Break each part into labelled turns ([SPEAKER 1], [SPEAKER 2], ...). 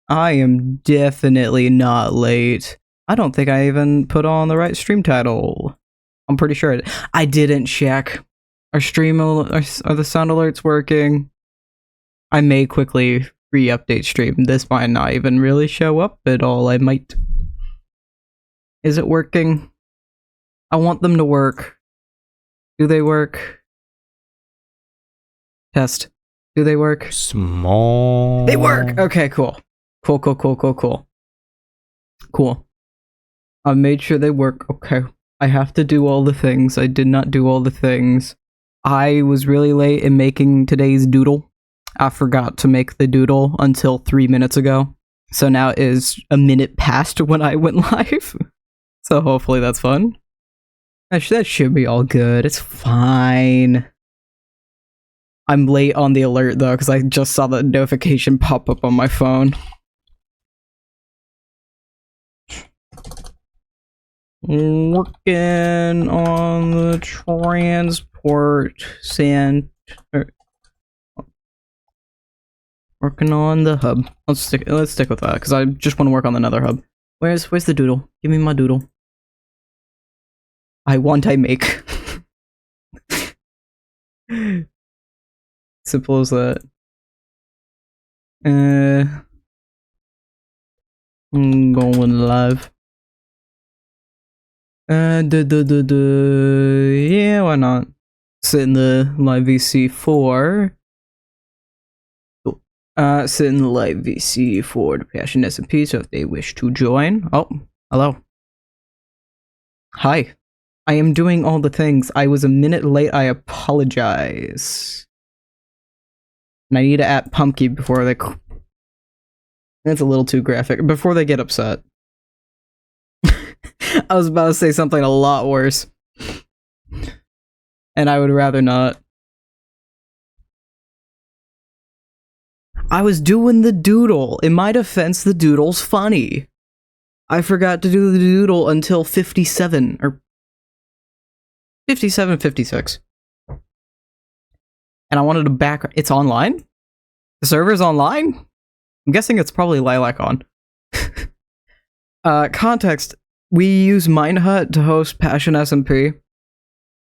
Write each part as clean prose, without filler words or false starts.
[SPEAKER 1] I am definitely not late. I don't think I even put on the right stream title. I'm pretty sure I didn't check. Are the sound alerts working? I may quickly re-update stream. This might not even really show up at all. I might. Is it working? I want them to work. Do they work? Test. Do they work?
[SPEAKER 2] Small.
[SPEAKER 1] They work! Okay, cool. Cool. I made sure they work. Okay. I have to do all the things. I did not do all the things. I was really late in making today's doodle. I forgot to make the doodle until 3 minutes ago. So now it is a minute past when I went live. So hopefully that's fun. That should be all good. It's fine. I'm late on the alert though, because I just saw the notification pop up on my phone. Working on the transport center. Working on the hub. Let's stick with that because I just want to work on the Nether hub. Where's the doodle? Give me my doodle. I make. Simple as that. I'm going live. Yeah, why not? Sit in the live VC4. Sit in the live VC4 to Passion SMP, so if they wish to join. Oh, hello. Hi. I am doing all the things. I was a minute late, I apologize. And I need to add Pumpkin before they... That's a little too graphic. Before they get upset. I was about to say something a lot worse. And I would rather not. I was doing the doodle. In my defense, the doodle's funny. I forgot to do the doodle until 57, or 57, 56. And I wanted to back... It's online? The server's online? I'm guessing it's probably Lilac on. Context. We use Minehut to host Passion SMP.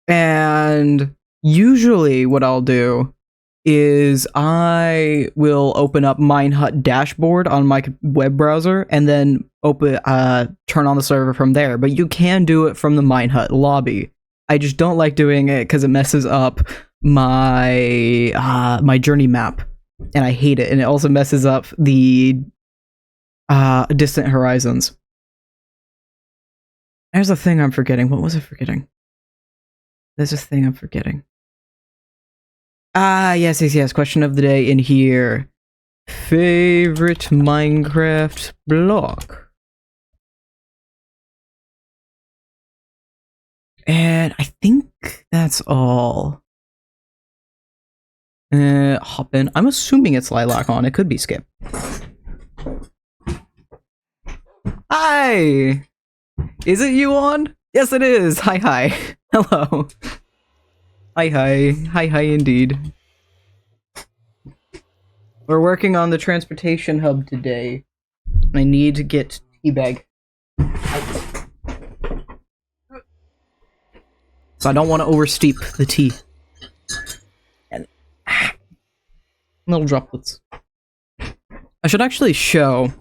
[SPEAKER 1] And usually what I'll do is I will open up Minehut dashboard on my web browser and then turn on the server from there. But you can do it from the Minehut lobby. I just don't like doing it because it messes up my my journey map, and I hate it. And it also messes up the distant horizons. There's a thing I'm forgetting. What was I forgetting? There's a thing I'm forgetting. Yes. Question of the day in here. Favorite Minecraft block? And I think that's all. Hop in. I'm assuming it's Lilac on. It could be Skip. Hi! Is it you on? Yes, it is. Hi. Hello. Hi indeed. We're working on the transportation hub today. I need to get teabag. So I don't want to oversteep the tea. And little droplets. I should actually show.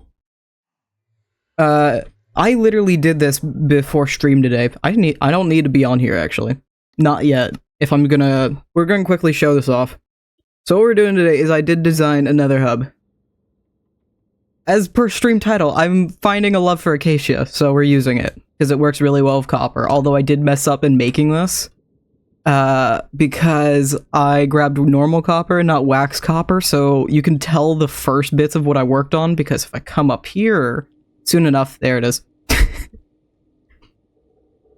[SPEAKER 1] I literally did this before stream today. I don't need to be on here actually. Not yet. We're gonna quickly show this off. So what we're doing today is I did design another hub. As per stream title, I'm finding a love for acacia, so we're using it. Because it works really well with copper, although I did mess up in making this. Because I grabbed normal copper and not wax copper, so you can tell the first bits of what I worked on, because if I come up here, soon enough, there it is.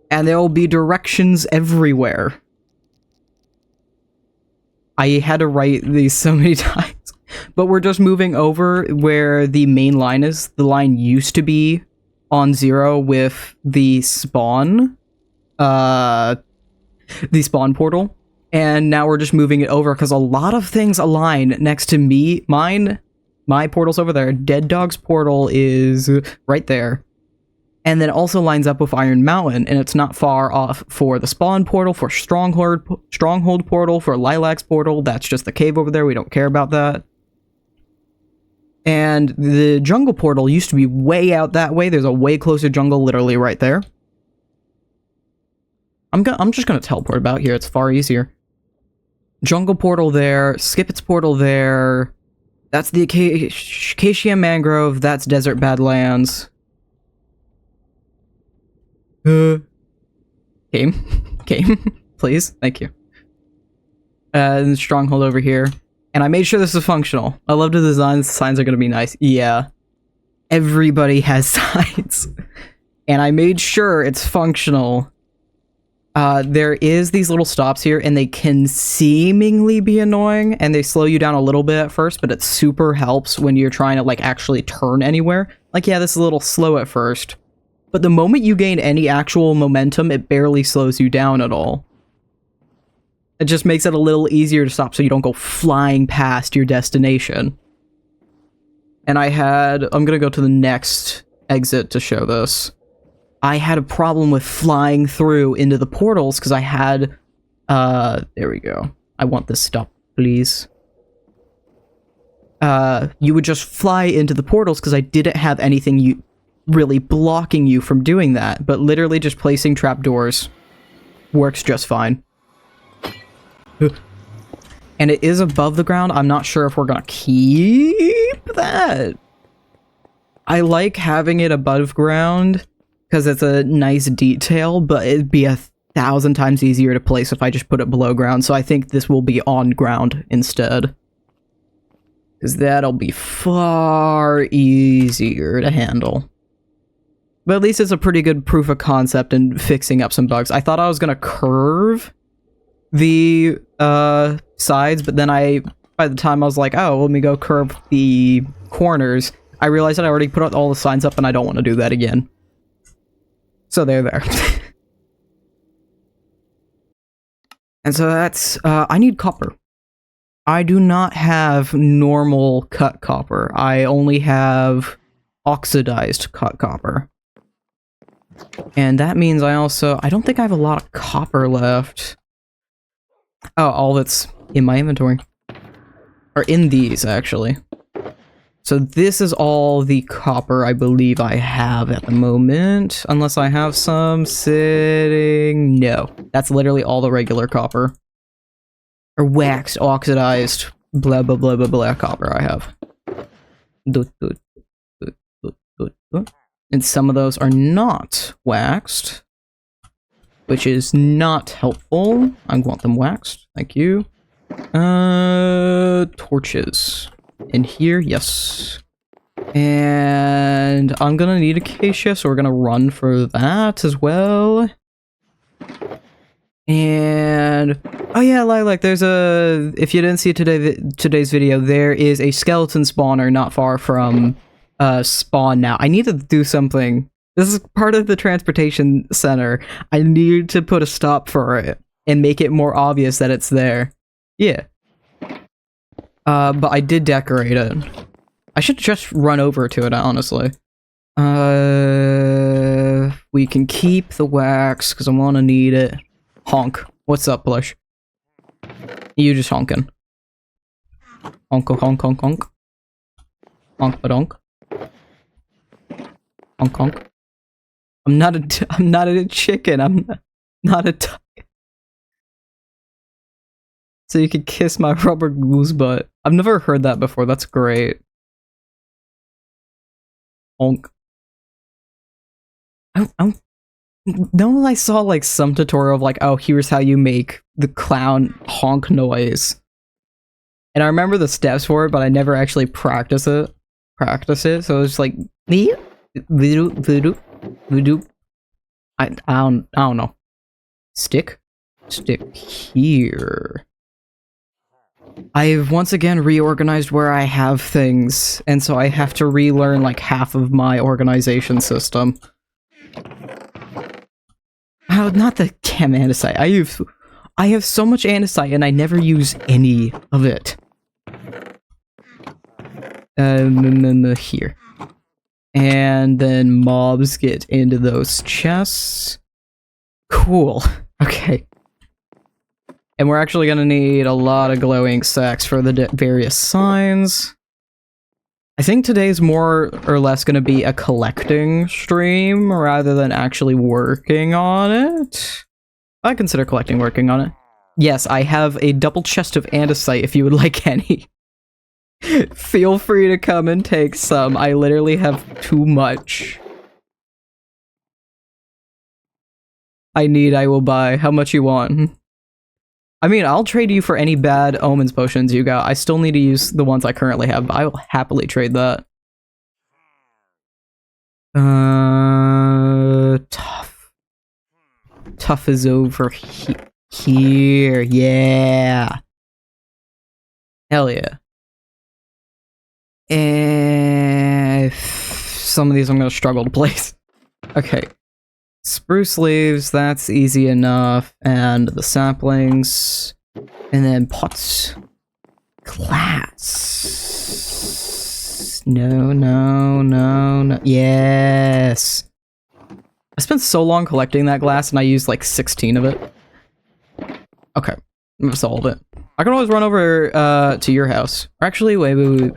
[SPEAKER 1] And there will be directions everywhere. I had to write these so many times. But we're just moving over where the main line is. The line used to be on 0 with the spawn. The spawn portal. And now we're just moving it over because a lot of things align next to mine My portal's over there. Dead Dog's portal is right there. And then also lines up with Iron Mountain, and it's not far off for the spawn portal, for Stronghold portal, for Lilac's portal. That's just the cave over there. We don't care about that. And the jungle portal used to be way out that way. There's a way closer jungle literally right there. I'm just gonna teleport about here. It's far easier. Jungle portal there. Skip its portal there. That's the Acacia Mangrove. That's Desert Badlands. Game, please, thank you. And Stronghold over here. And I made sure this is functional. I love the designs. The signs are gonna be nice. Yeah. Everybody has signs. And I made sure it's functional. There is these little stops here, and they can seemingly be annoying, and they slow you down a little bit at first, but it super helps when you're trying to, like, actually turn anywhere. Like, yeah, this is a little slow at first, but the moment you gain any actual momentum, it barely slows you down at all. It just makes it a little easier to stop so you don't go flying past your destination. And I'm gonna go to the next exit to show this. I had a problem with flying through into the portals because I had, there we go. I want this stop, please. You would just fly into the portals because I didn't have anything really blocking you from doing that, but literally just placing trapdoors works just fine. And it is above the ground. I'm not sure if we're gonna keep that. I like having it above ground because it's a nice detail, but it'd be 1,000 times easier to place if I just put it below ground, so I think this will be on ground instead. Because that'll be far easier to handle. But at least it's a pretty good proof of concept in fixing up some bugs. I thought I was gonna curve the sides, but then by the time I was like, oh, let me go curve the corners, I realized that I already put all the signs up and I don't want to do that again. So there. And so that's, I need copper. I do not have normal cut copper. I only have oxidized cut copper. And that means I don't think I have a lot of copper left. Oh, all that's in my inventory. Or in these, actually. So this is all the copper I believe I have at the moment. Unless I have some sitting... No. That's literally all the regular copper. Or waxed, oxidized, blah blah blah blah blah copper I have. And some of those are not waxed. Which is not helpful. I want them waxed. Thank you. Torches. In here, yes. And I'm gonna need acacia, so we're gonna run for that as well. And oh yeah, Lilac, there's a, if you didn't see today's video, there is a skeleton spawner not far from spawn now. I need to do something. This is part of the transportation center. I need to put a stop for it and make it more obvious that it's there. Yeah. But I did decorate it. I should just run over to it, honestly. We can keep the wax, because I want to need it. Honk. What's up, Blush? You just honking. Honk, honk, honk, honk. Honk, badonk. Honk, honk. I'm not a chicken. I'm not a duck. So you could kiss my rubber goose butt. I've never heard that before. That's great. Honk. No, I saw like some tutorial of like, oh, here's how you make the clown honk noise. And I remember the steps for it, but I never actually practice it. So it's like voodoo. I don't know. Stick here. I've once again reorganized where I have things, and so I have to relearn like half of my organization system. Oh, not the chem andesite. I have so much andesite and I never use any of it. and then here. And then mobs get into those chests. Cool. Okay. And we're actually gonna need a lot of glowing sacks for the various signs. I think today's more or less gonna be a collecting stream rather than actually working on it. I consider working on it. Yes, I have a double chest of andesite if you would like any. Feel free to come and take some. I literally have too much. I will buy. How much you want? I mean, I'll trade you for any bad omens potions you got. I still need to use the ones I currently have, but I will happily trade that. Tough. Tough is over here. Yeah. Hell yeah. And some of these I'm gonna struggle to place. Okay. Spruce leaves, that's easy enough. And the saplings. And then pots. Glass. No. Yes. I spent so long collecting that glass and I used like 16 of it. Okay. I'm gonna solve it. I can always run over to your house. Or actually, wait.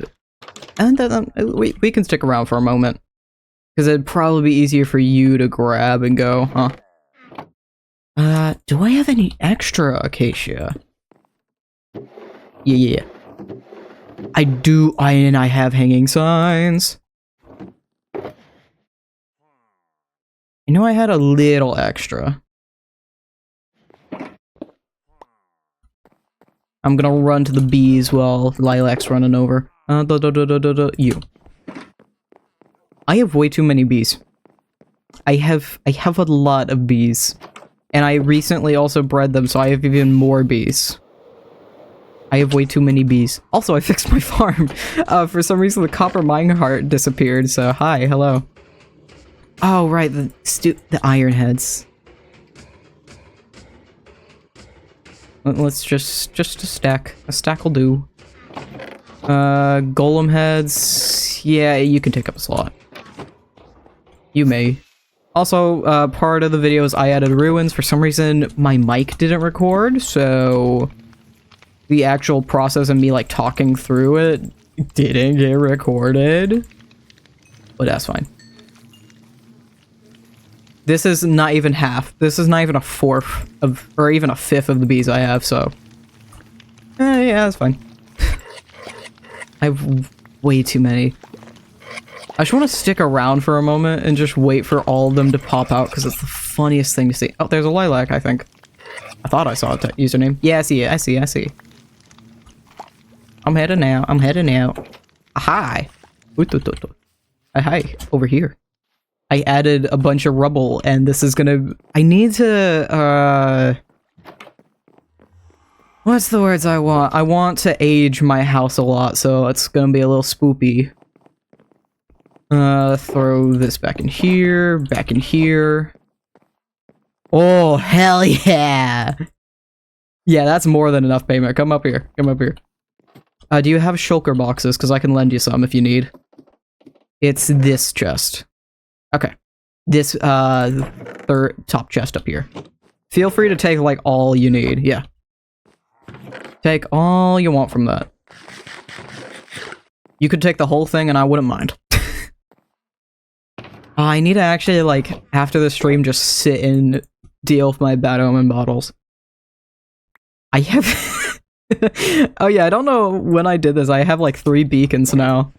[SPEAKER 1] And then we can stick around for a moment. Because it'd probably be easier for you to grab and go, huh? Do I have any extra acacia? Yeah. I do, and I have hanging signs. I know I had a little extra. I'm gonna run to the bees while Lilac's running over. You. I have way too many bees. I have a lot of bees. And I recently also bred them, so I have even more bees. I have way too many bees. Also, I fixed my farm. For some reason, the copper minecart disappeared, so hi, hello. Oh, right, the iron heads. Let's just a stack. A stack will do. Golem heads. Yeah, you can take up a slot. You may. Also, part of the videos I added ruins. For some reason, my mic didn't record, so the actual process of me, like, talking through it didn't get recorded. But that's fine. This is not even half. This is not even a fourth of, or even a fifth of the bees I have, so. Yeah, that's fine. I have way too many. I just want to stick around for a moment and just wait for all of them to pop out because it's the funniest thing to see. Oh, there's a lilac, I think. I thought I saw a username. Yeah, I see it. I see. I'm heading out. Hi. Hi. Over here. I added a bunch of rubble and this is gonna... I need to, what's the words I want? I want to age my house a lot, so it's gonna be a little spoopy. Throw this back in here. Oh, hell yeah! Yeah, that's more than enough payment. Come up here. Do you have shulker boxes? Because I can lend you some if you need. It's this chest. Okay. This, third top chest up here. Feel free to take, like, all you need. Yeah. Take all you want from that. You could take the whole thing and I wouldn't mind. I need to actually, like, after the stream, just sit and deal with my bad omen bottles. I have... Oh yeah, I don't know when I did this. I have, like, 3 beacons now.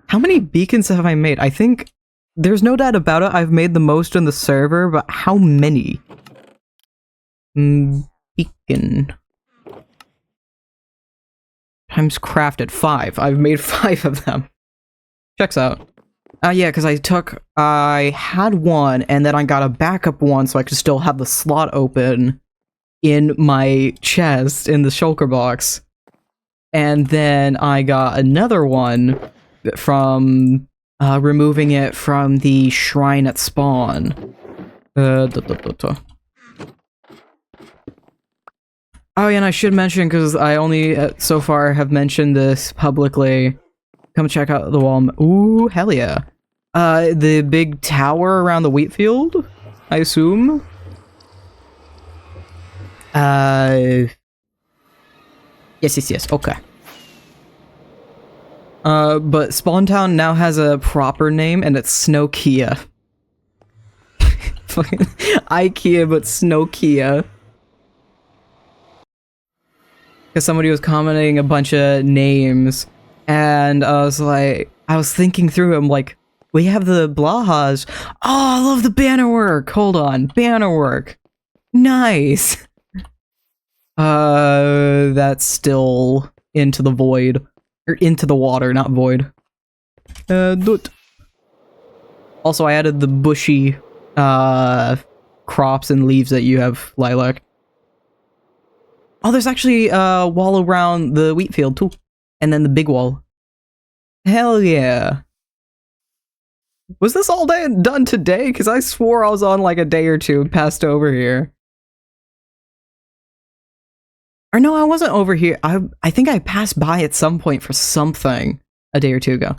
[SPEAKER 1] How many beacons have I made? I think... There's no doubt about it, I've made the most in the server, but how many? Beacon... Times crafted 5. I've made 5 of them. Checks out. Yeah, because I had one, and then I got a backup one so I could still have the slot open in my chest, in the shulker box. And then I got another one from removing it from the shrine at spawn. Oh, yeah, and I should mention, because I only so far have mentioned this publicly, Come check out the wall. Ooh, hell yeah. The big tower around the wheat field, I assume. Yes, okay. But Spawn Town now has a proper name, and it's Snowkia. Fucking IKEA, but Snowkia. Because somebody was commenting a bunch of names, and I was thinking through them, like, we have the Blahas. Oh, I love the banner work. Hold on, banner work. Nice. That's still into the void. Or into the water, not void. Also, I added the bushy, crops and leaves that you have, Lilac. Oh, there's actually a wall around the wheat field, too. And then the big wall. Hell yeah. Was this all done today? Because I swore I was on like a day or two and passed over here. Or no, I wasn't over here. I think I passed by at some point for something a day or two ago.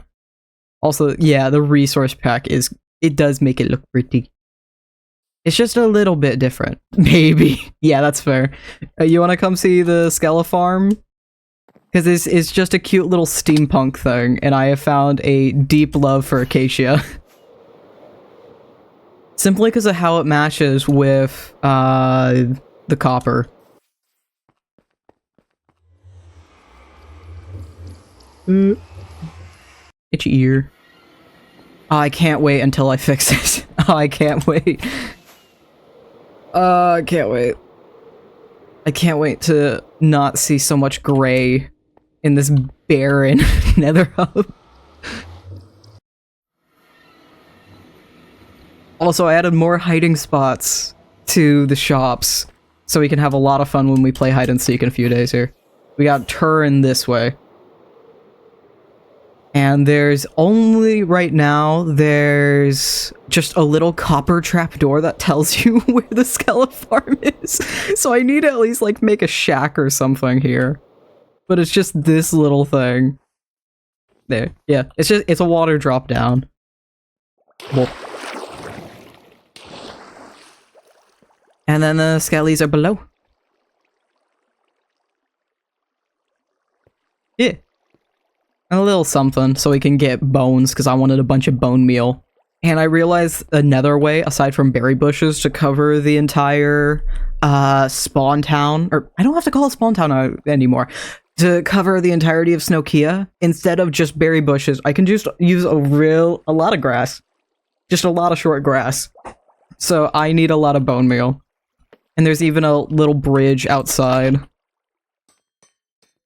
[SPEAKER 1] Also, yeah, the resource pack it does make it look pretty. It's just a little bit different. Maybe. Yeah, that's fair. You want to come see the Skella farm? Because it's just a cute little steampunk thing, and I have found a deep love for Acacia. Simply because of how it matches with the copper. Itchy ear. Oh, I can't wait until I fix it. Oh, I can't wait. I can't wait. I can't wait to not see so much gray in this barren nether hub. Also, I added more hiding spots to the shops, so we can have a lot of fun when we play hide and seek in a few days here. We got turn this way. And there's only, right now, there's just a little copper trapdoor that tells you where the Skella farm is. So I need to at least, like, make a shack or something here. But it's just this little thing. There, yeah, it's a water drop down. Whoa. And then the skellies are below. Yeah. And a little something so we can get bones, because I wanted a bunch of bone meal. And I realized another way, aside from berry bushes, to cover the entire spawn town, or I don't have to call it spawn town anymore, to cover the entirety of Snowkia, instead of just berry bushes, I can just use a lot of grass. Just a lot of short grass. So I need a lot of bone meal. And there's even a little bridge outside.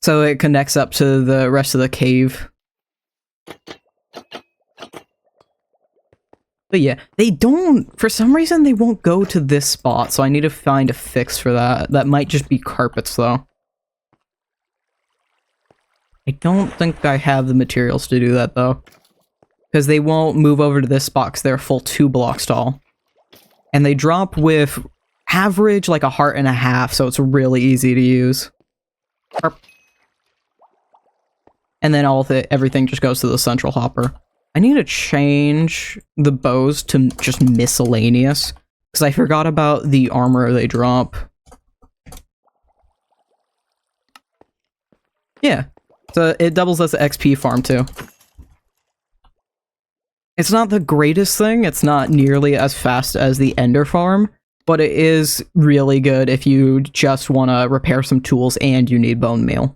[SPEAKER 1] So it connects up to the rest of the cave. But yeah, they don't, for some reason they won't go to this spot, so I need to find a fix for that. That might just be carpets though. I don't think I have the materials to do that though. Because they won't move over to this spot because they're a full 2 blocks tall. And they drop with average like 1.5 hearts, so it's really easy to use. And then everything just goes to the central hopper. I need to change the bows to just miscellaneous, because I forgot about the armor they drop. Yeah, so it doubles as an XP farm too. It's not the greatest thing, it's not nearly as fast as the Ender farm, but it is really good if you just want to repair some tools and you need bone meal.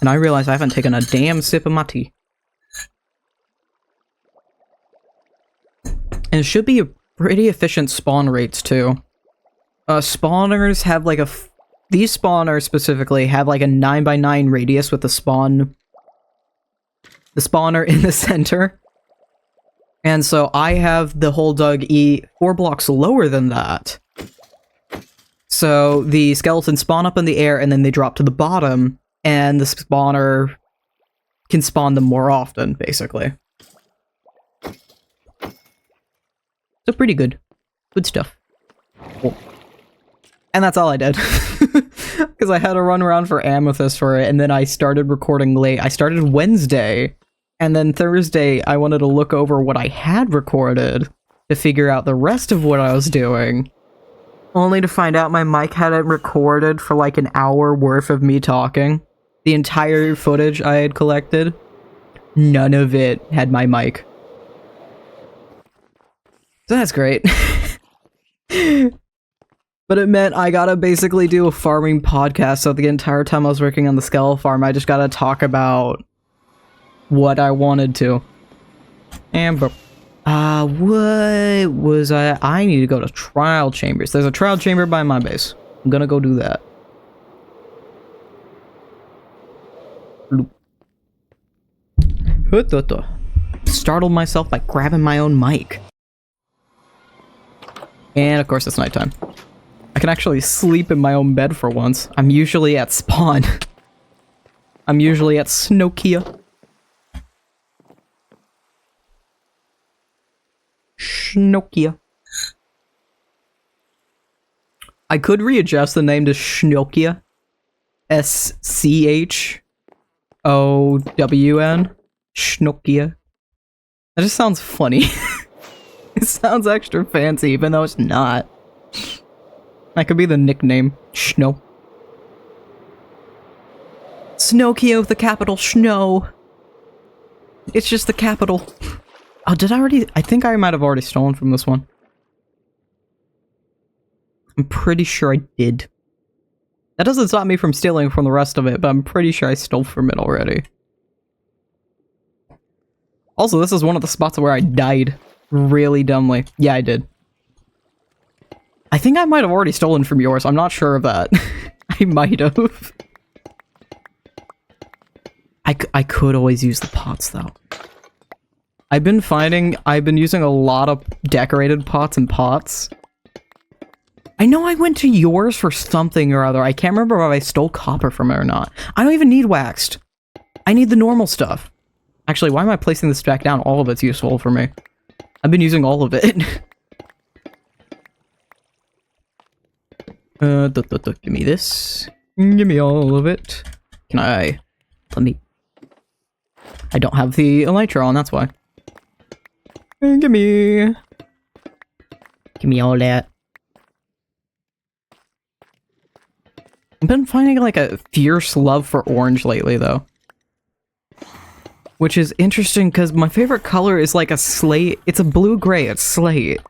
[SPEAKER 1] And I realize I haven't taken a damn sip of my tea. And it should be a pretty efficient spawn rates too. Spawners have like these spawners specifically have like a 9x9 radius with the spawner in the center. And so I have the whole Dug E 4 blocks lower than that. So the skeletons spawn up in the air and then they drop to the bottom, and the spawner can spawn them more often, basically. So pretty good. Good stuff. Cool. And that's all I did. Because I had to run around for Amethyst for it, and then I started recording late. I started Wednesday, and then Thursday I wanted to look over what I had recorded to figure out the rest of what I was doing. Only to find out my mic hadn't recorded for like an hour worth of me talking. The entire footage I had collected, none of it had my mic. So that's great. But it meant I gotta basically do a farming podcast, so the entire time I was working on the Skell farm, I just gotta talk about what I wanted to. And what was I need to go to trial chambers. There's a trial chamber by my base. I'm gonna go do that. Startled myself by grabbing my own mic. And of course it's nighttime. I can actually sleep in my own bed for once. I'm usually at spawn. I'm usually at Snokia. Schnokia. I could readjust the name to Schnokia. S-C-H-O-W-N. Schnokia. That just sounds funny. It sounds extra fancy, even though it's not. That could be the nickname. Schno. Snokia with the capital Schno. It's just the capital. Oh, did I already? I think I might have already stolen from this one. I'm pretty sure I did. That doesn't stop me from stealing from the rest of it, but I'm pretty sure I stole from it already. Also, this is one of the spots where I died really dumbly. Yeah, I did. I think I might have already stolen from yours. I'm not sure of that. I might have. I could always use the pots, though. I've been using a lot of decorated pots and pots. I know I went to yours for something or other. I can't remember if I stole copper from it or not. I don't even need waxed. I need the normal stuff. Actually, why am I placing this back down? All of it's useful for me. I've been using all of it. Give me this. Give me all of it. Can I... Let me... I don't have the elytra on, that's why. Give me all that. I've been finding like a fierce love for orange lately, though. Which is interesting, because my favorite color is like a slate. It's a blue-gray, it's slate.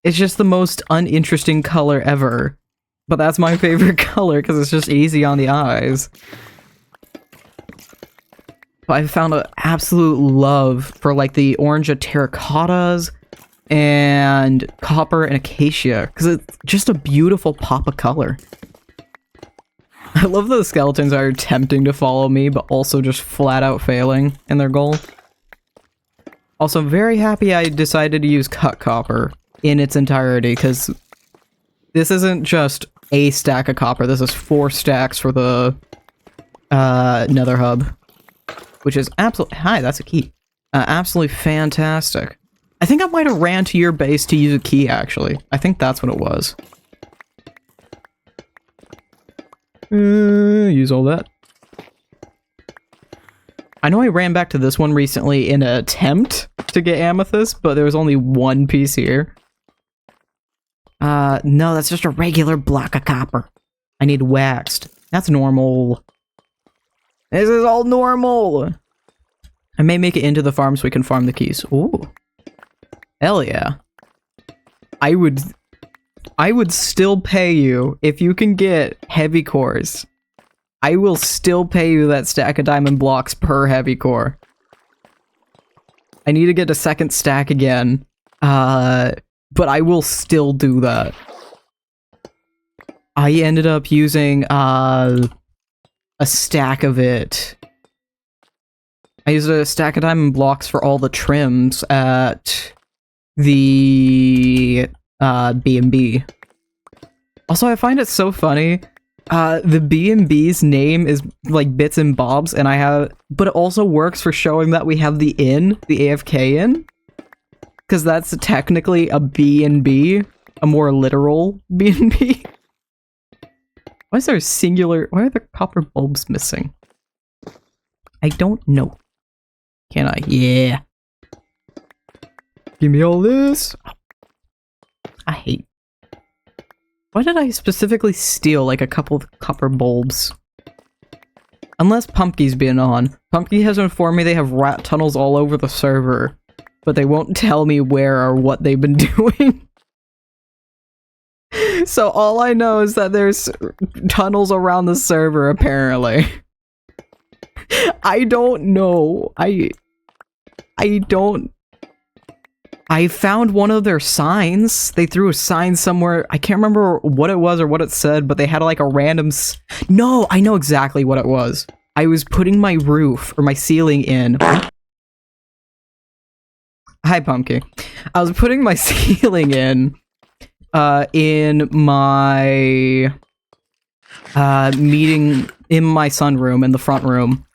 [SPEAKER 1] It's just the most uninteresting color ever. But that's my favorite color, because it's just easy on the eyes. But I found an absolute love for like the orange of terracottas and copper and acacia, because it's just a beautiful pop of color. I love the skeletons are attempting to follow me, but also just flat out failing in their goal. Also, I'm very happy I decided to use cut copper in its entirety, because this isn't just a stack of copper, this is 4 stacks for the Nether hub. Which is absolutely... Hi, that's a key. Absolutely fantastic. I think I might have ran to your base to use a key, actually. I think that's what it was. Use all that. I know I ran back to this one recently in an attempt to get amethyst, but there was only one piece here. No, that's just a regular block of copper. I need waxed. That's normal. This is all normal! I may make it into the farm so we can farm the keys. Ooh. Hell yeah. I would still pay you if you can get heavy cores. I will still pay you that stack of diamond blocks per heavy core. I need to get a second stack again. But I will still do that. I ended up using, a stack of it. I used a stack of diamond blocks for all the trims at the B&B. Also, I find it so funny. The B&B's name is like Bits and Bobs, but it also works for showing that we have the inn, the AFK inn, because that's technically a B&B, a more literal B&B. Why is there a singular... Why are there copper bulbs missing? I don't know. Can I? Yeah. Give me all this. I hate... Why did I specifically steal, like, a couple of copper bulbs? Unless Pumpkin's been on. Pumpkin has informed me they have rat tunnels all over the server, but they won't tell me where or what they've been doing. So all I know is that there's tunnels around the server, apparently. I don't know. I don't... I found one of their signs. They threw a sign somewhere. I can't remember what it was or what it said, but they had like a random... No, I know exactly what it was. I was putting my roof or my ceiling in. Hi, Pumpkin. I was putting my ceiling in my meeting in my sunroom in the front room.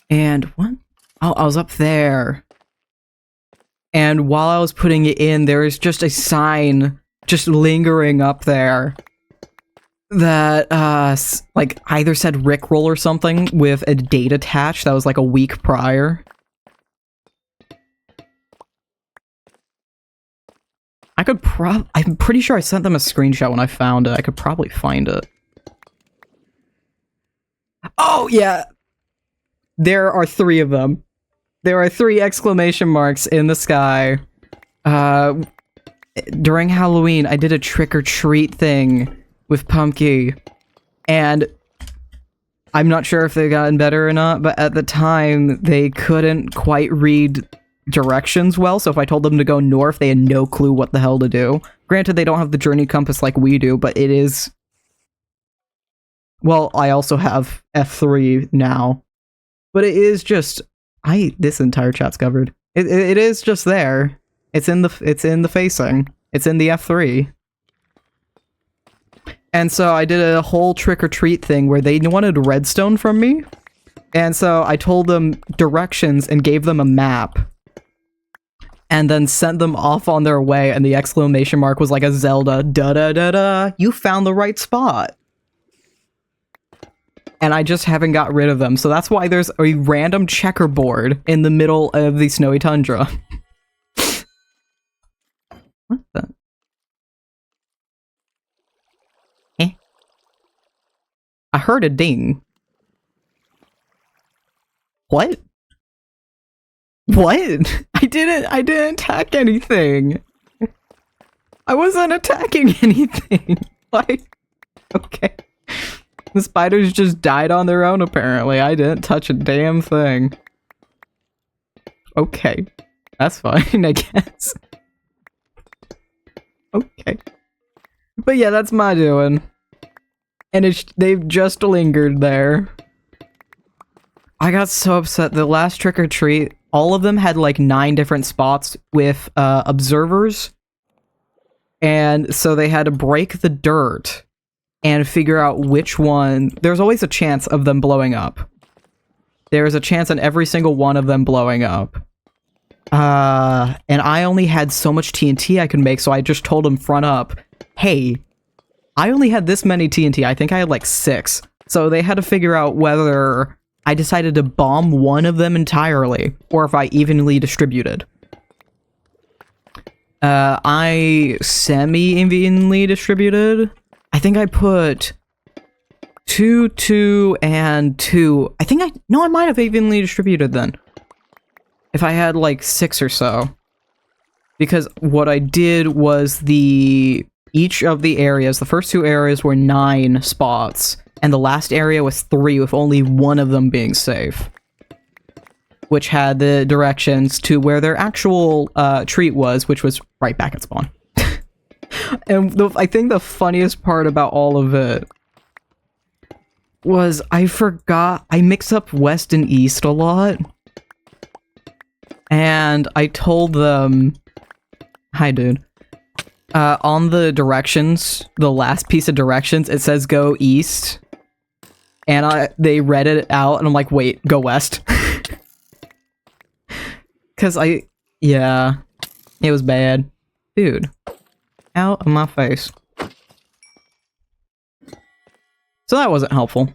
[SPEAKER 1] And what? Oh, I was up there. And while I was putting it in, there was just a sign just lingering up there that, like, either said Rickroll or something with a date attached that was, like, a week prior. I could I'm pretty sure I sent them a screenshot when I found it. I could probably find it. Oh, yeah! There are 3 of them. There are 3 exclamation marks in the sky. During Halloween, I did a trick-or-treat thing with Pumpkin, and I'm not sure if they've gotten better or not, but at the time, they couldn't quite read directions well, so if I told them to go north, they had no clue what the hell to do. Granted, they don't have the journey compass like we do, but it is... Well, I also have F3 now. But it is just... This entire chat's covered. It is just there. It's in the facing. It's in the F3. And so I did a whole trick-or-treat thing where they wanted redstone from me. And so I told them directions and gave them a map. And then sent them off on their way, and the exclamation mark was like a Zelda, da-da-da-da, you found the right spot. And I just haven't got rid of them, so that's why there's a random checkerboard in the middle of the snowy tundra. What the? Eh? I heard a ding. What? What? I didn't attack anything. I wasn't attacking anything. Like, okay. The spiders just died on their own, apparently. I didn't touch a damn thing. Okay. That's fine, I guess. Okay. But yeah, that's my doing. And they've just lingered there. I got so upset. The last trick-or-treat, all of them had like 9 different spots with observers. And so they had to break the dirt and figure out which one... There's always a chance of them blowing up. There's a chance on every single one of them blowing up. And I only had so much TNT I could make, so I just told them front up, hey, I only had this many TNT. I think I had like 6. So they had to figure out whether I decided to bomb one of them entirely, or if I evenly distributed. I semi-evenly distributed. I think I put 2, 2, and 2. No, I might have evenly distributed then. If I had like 6 or so. Because what I did was each of the areas, the first 2 areas were 9 spots, and the last area was 3 with only one of them being safe. Which had the directions to where their actual treat was, which was right back at spawn. And I think the funniest part about all of it was I mix up west and east a lot. And I told them, hi dude, on the directions, the last piece of directions, it says go east. And they read it out and I'm like, wait, go west. Cause yeah, it was bad. Dude. Out of my face. So that wasn't helpful.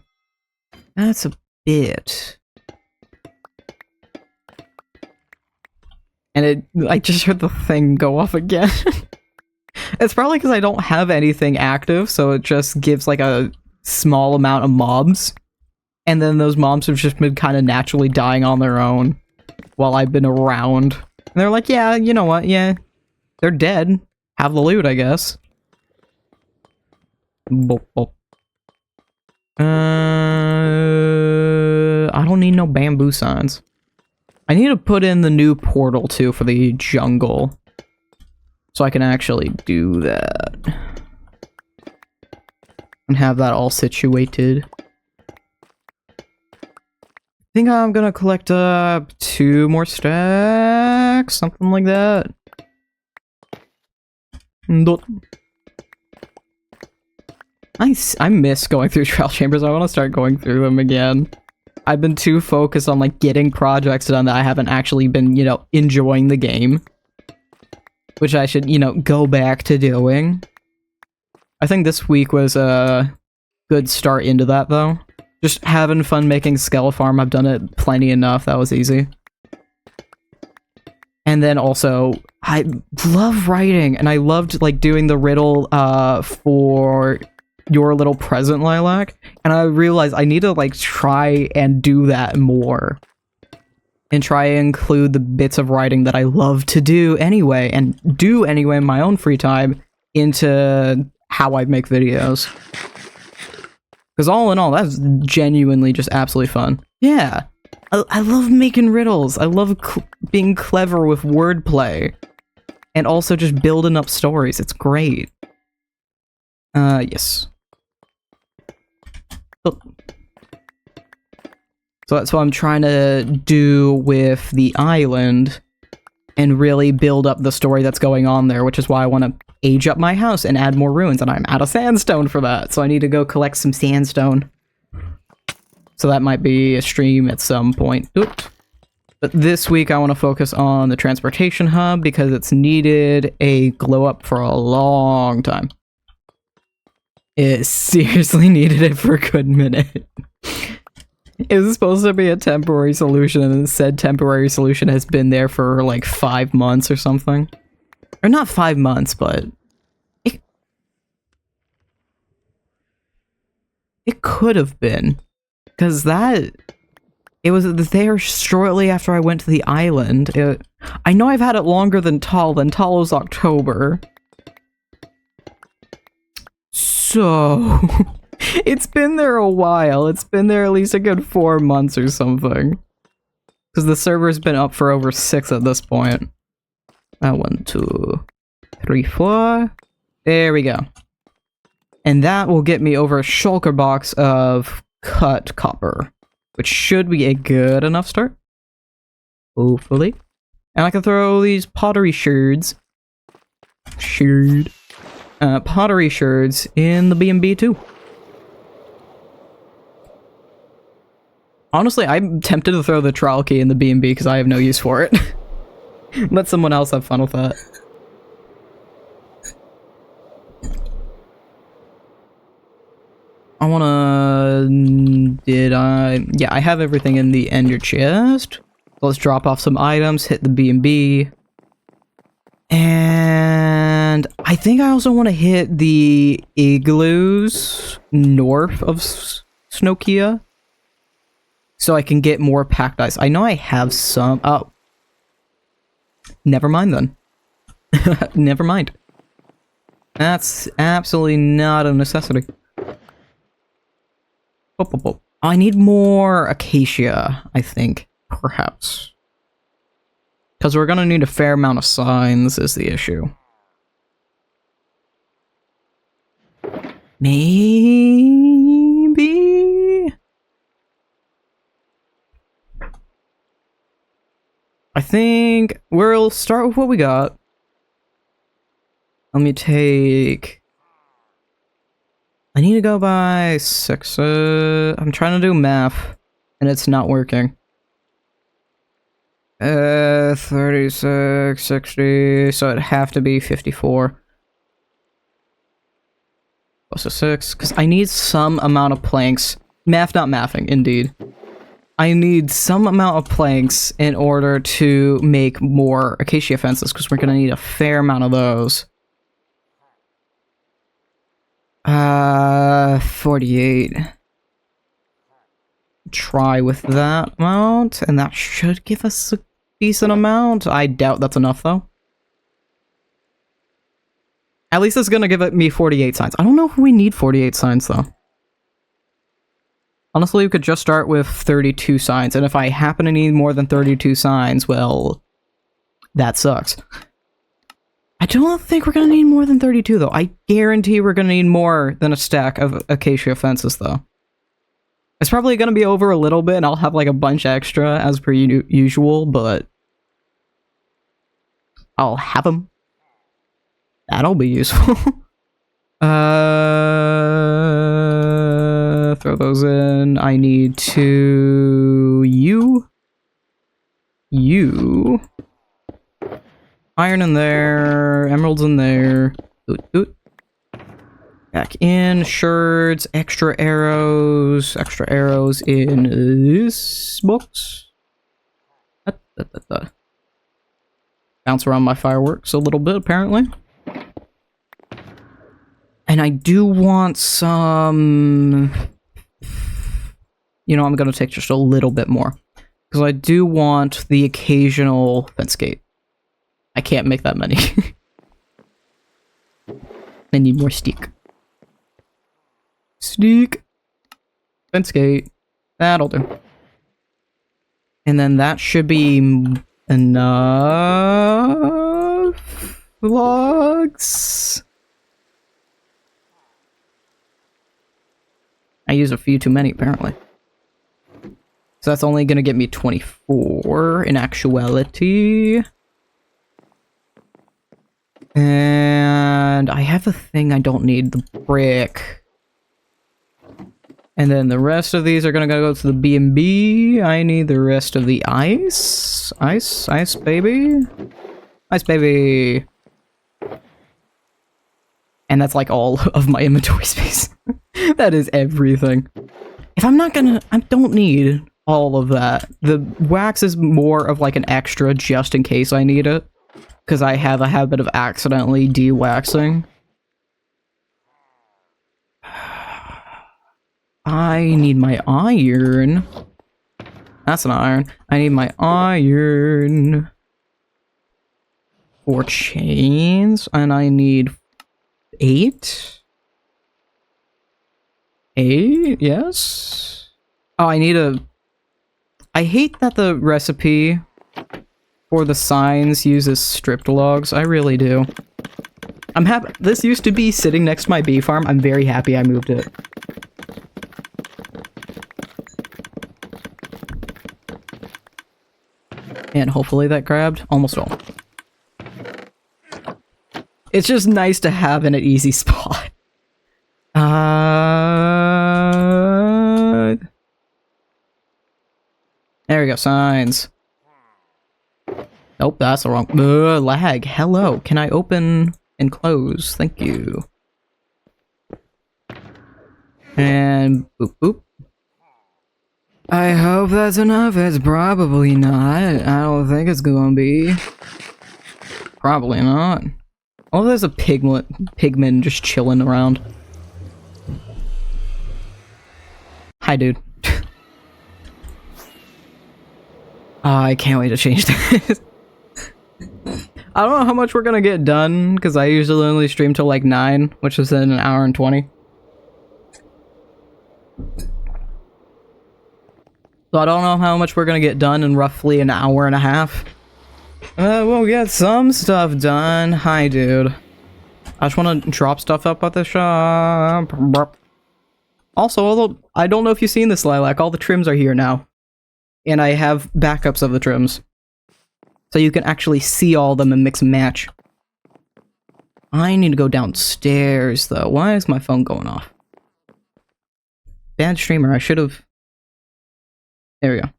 [SPEAKER 1] That's a bit. And I just heard the thing go off again. It's probably because I don't have anything active, so it just gives like a small amount of mobs. And then those mobs have just been kind of naturally dying on their own while I've been around. And they're like, yeah, you know what, yeah. They're dead. Have the loot, I guess. Boop, boop. I don't need no bamboo signs. I need to put in the new portal, too, for the jungle. So I can actually do that. And have that all situated. I think I'm gonna collect 2 more stacks, something like that. I miss going through trial chambers. I want to start going through them again. I've been too focused on like getting projects done that I haven't actually been, you know, enjoying the game. Which I should, you know, go back to doing. I think this week was a good start into that, though. Just having fun making Skele Farm. I've done it plenty enough. That was easy. And then also, I love writing, and I loved, like, doing the riddle, for Your Little Present, Lilac. And I realized I need to, like, try and do that more. And try and include the bits of writing that I love to do anyway, and do anyway in my own free time, into how I make videos. Because all in all, that's genuinely just absolutely fun. Yeah, I love making riddles. I love being clever with wordplay. And also just building up stories. It's great. Yes. Oh. So that's what I'm trying to do with the island, and really build up the story that's going on there, which is why I want to age up my house and add more ruins, and I'm out of sandstone for that, so I need to go collect some sandstone. So that might be a stream at some point. Oops. But this week I want to focus on the transportation hub, because it's needed a glow up for a long time. It seriously needed it for a good minute. It was supposed to be a temporary solution, and said temporary solution has been there for like 5 months or something. Or not 5 months, but it could have been. Because it was there shortly after I went to the island. I know I've had it longer than Tal. Tal was October. So... It's been there a while. It's been there at least a good 4 months or something. Because the server's been up for over 6 at this point. 1, 2, 3, 4. There we go. And that will get me over a shulker box of cut copper. Which should be a good enough start. Hopefully. And I can throw these pottery sherds. Pottery sherds in the B&B too. Honestly, I'm tempted to throw the trial key in the B&B because I have no use for it. Let someone else have fun with that. I wanna... Yeah, I have everything in the ender chest. Let's drop off some items, hit the B&B. And I think I also want to hit the igloos north of Snokia. So I can get more packed ice. I know I have some... Oh. Never mind then. Never mind. That's absolutely not a necessity. I need more acacia, I think. Perhaps. Because we're gonna need a fair amount of signs is the issue. Maybe... I think we'll start with what we got. Let me take... I need to go by 6. I'm trying to do math, and it's not working. 36, 60, so it'd have to be 54. close to 6, because I need some amount of planks. Math, not mathing, indeed. I need some amount of planks in order to make more acacia fences, because we're going to need a fair amount of those. 48. Try with that amount, and that should give us a decent amount. I doubt that's enough, though. At least it's gonna give it me 48 signs. I don't know if we need 48 signs, though. Honestly, we could just start with 32 signs, and if I happen to need more than 32 signs, well, that sucks. I don't think we're gonna need more than 32, though. I guarantee we're gonna need more than a stack of acacia fences, though. It's probably gonna be over a little bit, and I'll have like a bunch extra, as per usual, but I'll have them. That'll be useful. Throw those in. I need to... You. Iron in there. Emeralds in there. Oot. Back in. Shards. Extra arrows. Extra arrows in this box. Bounce around my fireworks a little bit, apparently. And I do want some... You know, I'm going to take just a little bit more. Because I do want the occasional fence gate. I can't make that many. I need more stick. Stick. Fence gate. That'll do. And then that should be enough logs. I use a few too many, apparently. So that's only gonna get me 24 in actuality. And I have a thing I don't need, the brick. And then the rest of these are gonna go to the B&B. I need the rest of the ice. Ice, baby. Ice, baby. And that's like all of my inventory space. That is everything. If I'm not gonna... I don't need all of that. The wax is more of like an extra just in case I need it. Because I have a habit of accidentally de-waxing. I need my iron. That's an iron. I need my iron. 4 chains. And I need 8? 8? Yes? Oh, I need a... I hate that the recipe for the signs uses stripped logs. I really do. I'm happy. This used to be sitting next to my bee farm. I'm very happy I moved it. And hopefully that grabbed almost all. It's just nice to have in an easy spot. There we go, signs. Nope, that's the wrong... lag. Hello. Can I open and close? Thank you. And boop boop. I hope that's enough. It's probably not. I don't think it's gonna be. Probably not. Oh, there's a pigman just chilling around. Hi, dude. I can't wait to change this. I don't know how much we're gonna get done, because I usually only stream till like 9, which is in an hour and 20. So I don't know how much we're gonna get done in roughly an hour and a half. We'll get some stuff done. Hi, dude. I just want to drop stuff up at the shop. Also, although I don't know if you've seen this, Lilac, all the trims are here now. And I have backups of the trims. So you can actually see all of them and mix and match. I need to go downstairs, though. Why is my phone going off? Bad streamer, I should have... There we go.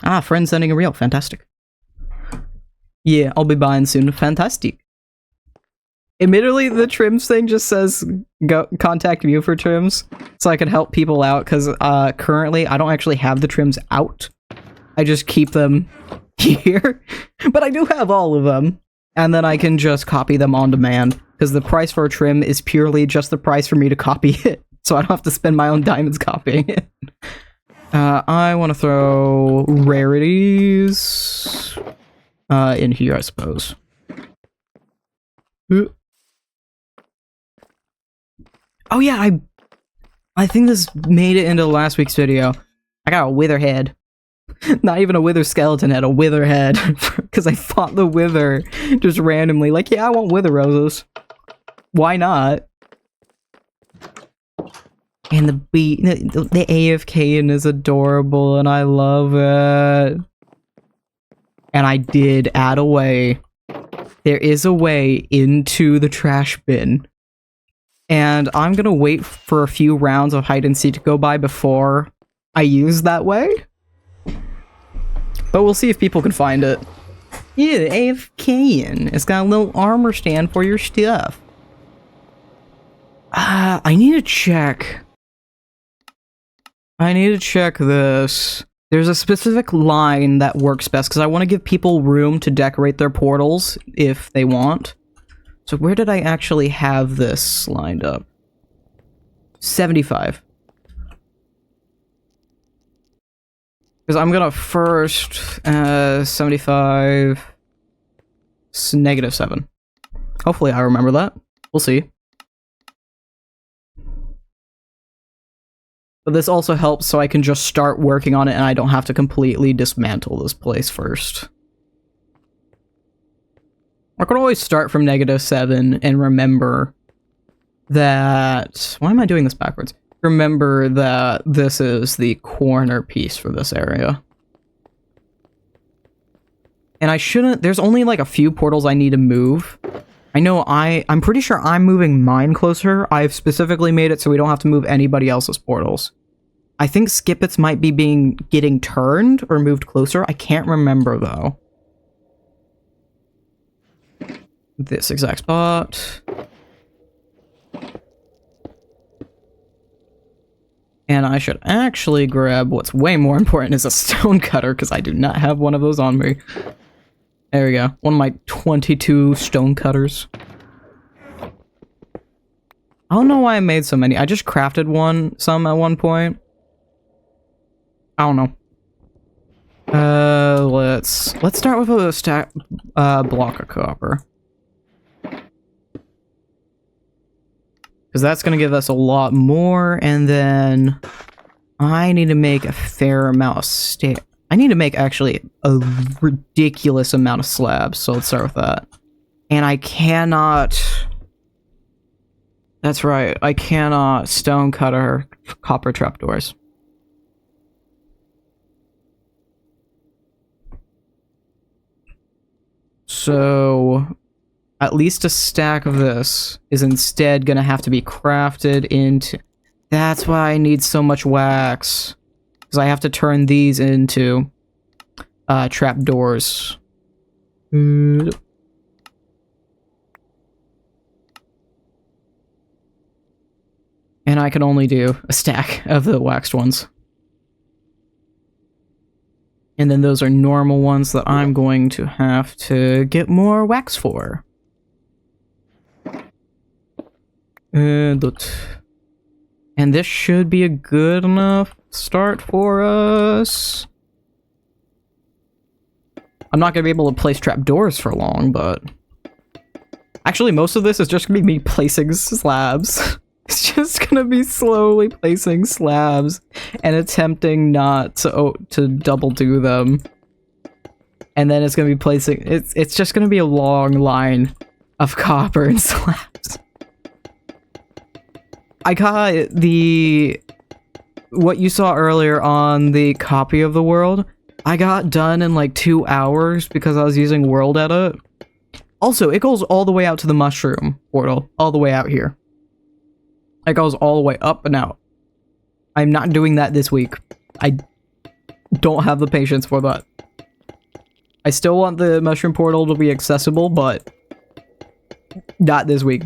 [SPEAKER 1] Ah, friend sending a reel. Fantastic. Yeah, I'll be buying soon. Fantastic. Admittedly, the trims thing just says go contact you for trims, so I can help people out, because currently I don't actually have the trims out. I just keep them here, but I do have all of them, and then I can just copy them on demand, because the price for a trim is purely just the price for me to copy it, so I don't have to spend my own diamonds copying it. I want to throw rarities in here, I suppose. Oh yeah, I think this made it into last week's video. I got a wither head. Not even a wither skeleton head, a wither head. Because I fought the wither just randomly. Like, yeah, I want wither roses. Why not? And the AFK is adorable, and I love it. And I did add a way. There is a way into the trash bin. And I'm gonna wait for a few rounds of hide and seek to go by before I use that way. But we'll see if people can find it. Yeah, AFKing. It's got a little armor stand for your stuff. I need to check. I need to check this. There's a specific line that works best, because I want to give people room to decorate their portals if they want. So where did I actually have this lined up? 75. Because I'm gonna first 75 -7. Hopefully I remember that. We'll see. But this also helps so I can just start working on it and I don't have to completely dismantle this place first. I could always start from -7 and remember that... Why am I doing this backwards? Remember that this is the corner piece for this area. And I shouldn't... There's only like a few portals I need to move. I know I'm pretty sure I'm moving mine closer. I've specifically made it so we don't have to move anybody else's portals. I think Skipet's might be getting turned or moved closer. I can't remember though. This exact spot. And I should actually grab what's way more important is a stone cutter, because I do not have one of those on me. There we go. One of my 22 stone cutters. I don't know why I made so many. I just crafted some at one point. I don't know. Let's start with a stack block of copper. Because that's going to give us a lot more, and then I need to make a fair amount of I need to make, actually, a ridiculous amount of slabs, so let's start with that. And I cannot... That's right, I cannot stone cutter copper trapdoors. So... At least a stack of this is instead gonna have to be crafted into... That's why I need so much wax. Because I have to turn these into trapdoors. And I can only do a stack of the waxed ones. And then those are normal ones that I'm going to have to get more wax for. And this should be a good enough start for us. I'm not gonna be able to place trapdoors for long, but... Actually, most of this is just gonna be me placing slabs. It's just gonna be slowly placing slabs and attempting not to double do them. And then it's gonna be placing... It's just gonna be a long line of copper and slabs. I got what you saw earlier on the copy of the world. I got done in like 2 hours because I was using World Edit. Also, it goes all the way out to the mushroom portal, all the way out here. It goes all the way up and out. I'm not doing that this week. I don't have the patience for that. I still want the mushroom portal to be accessible, but Not this week.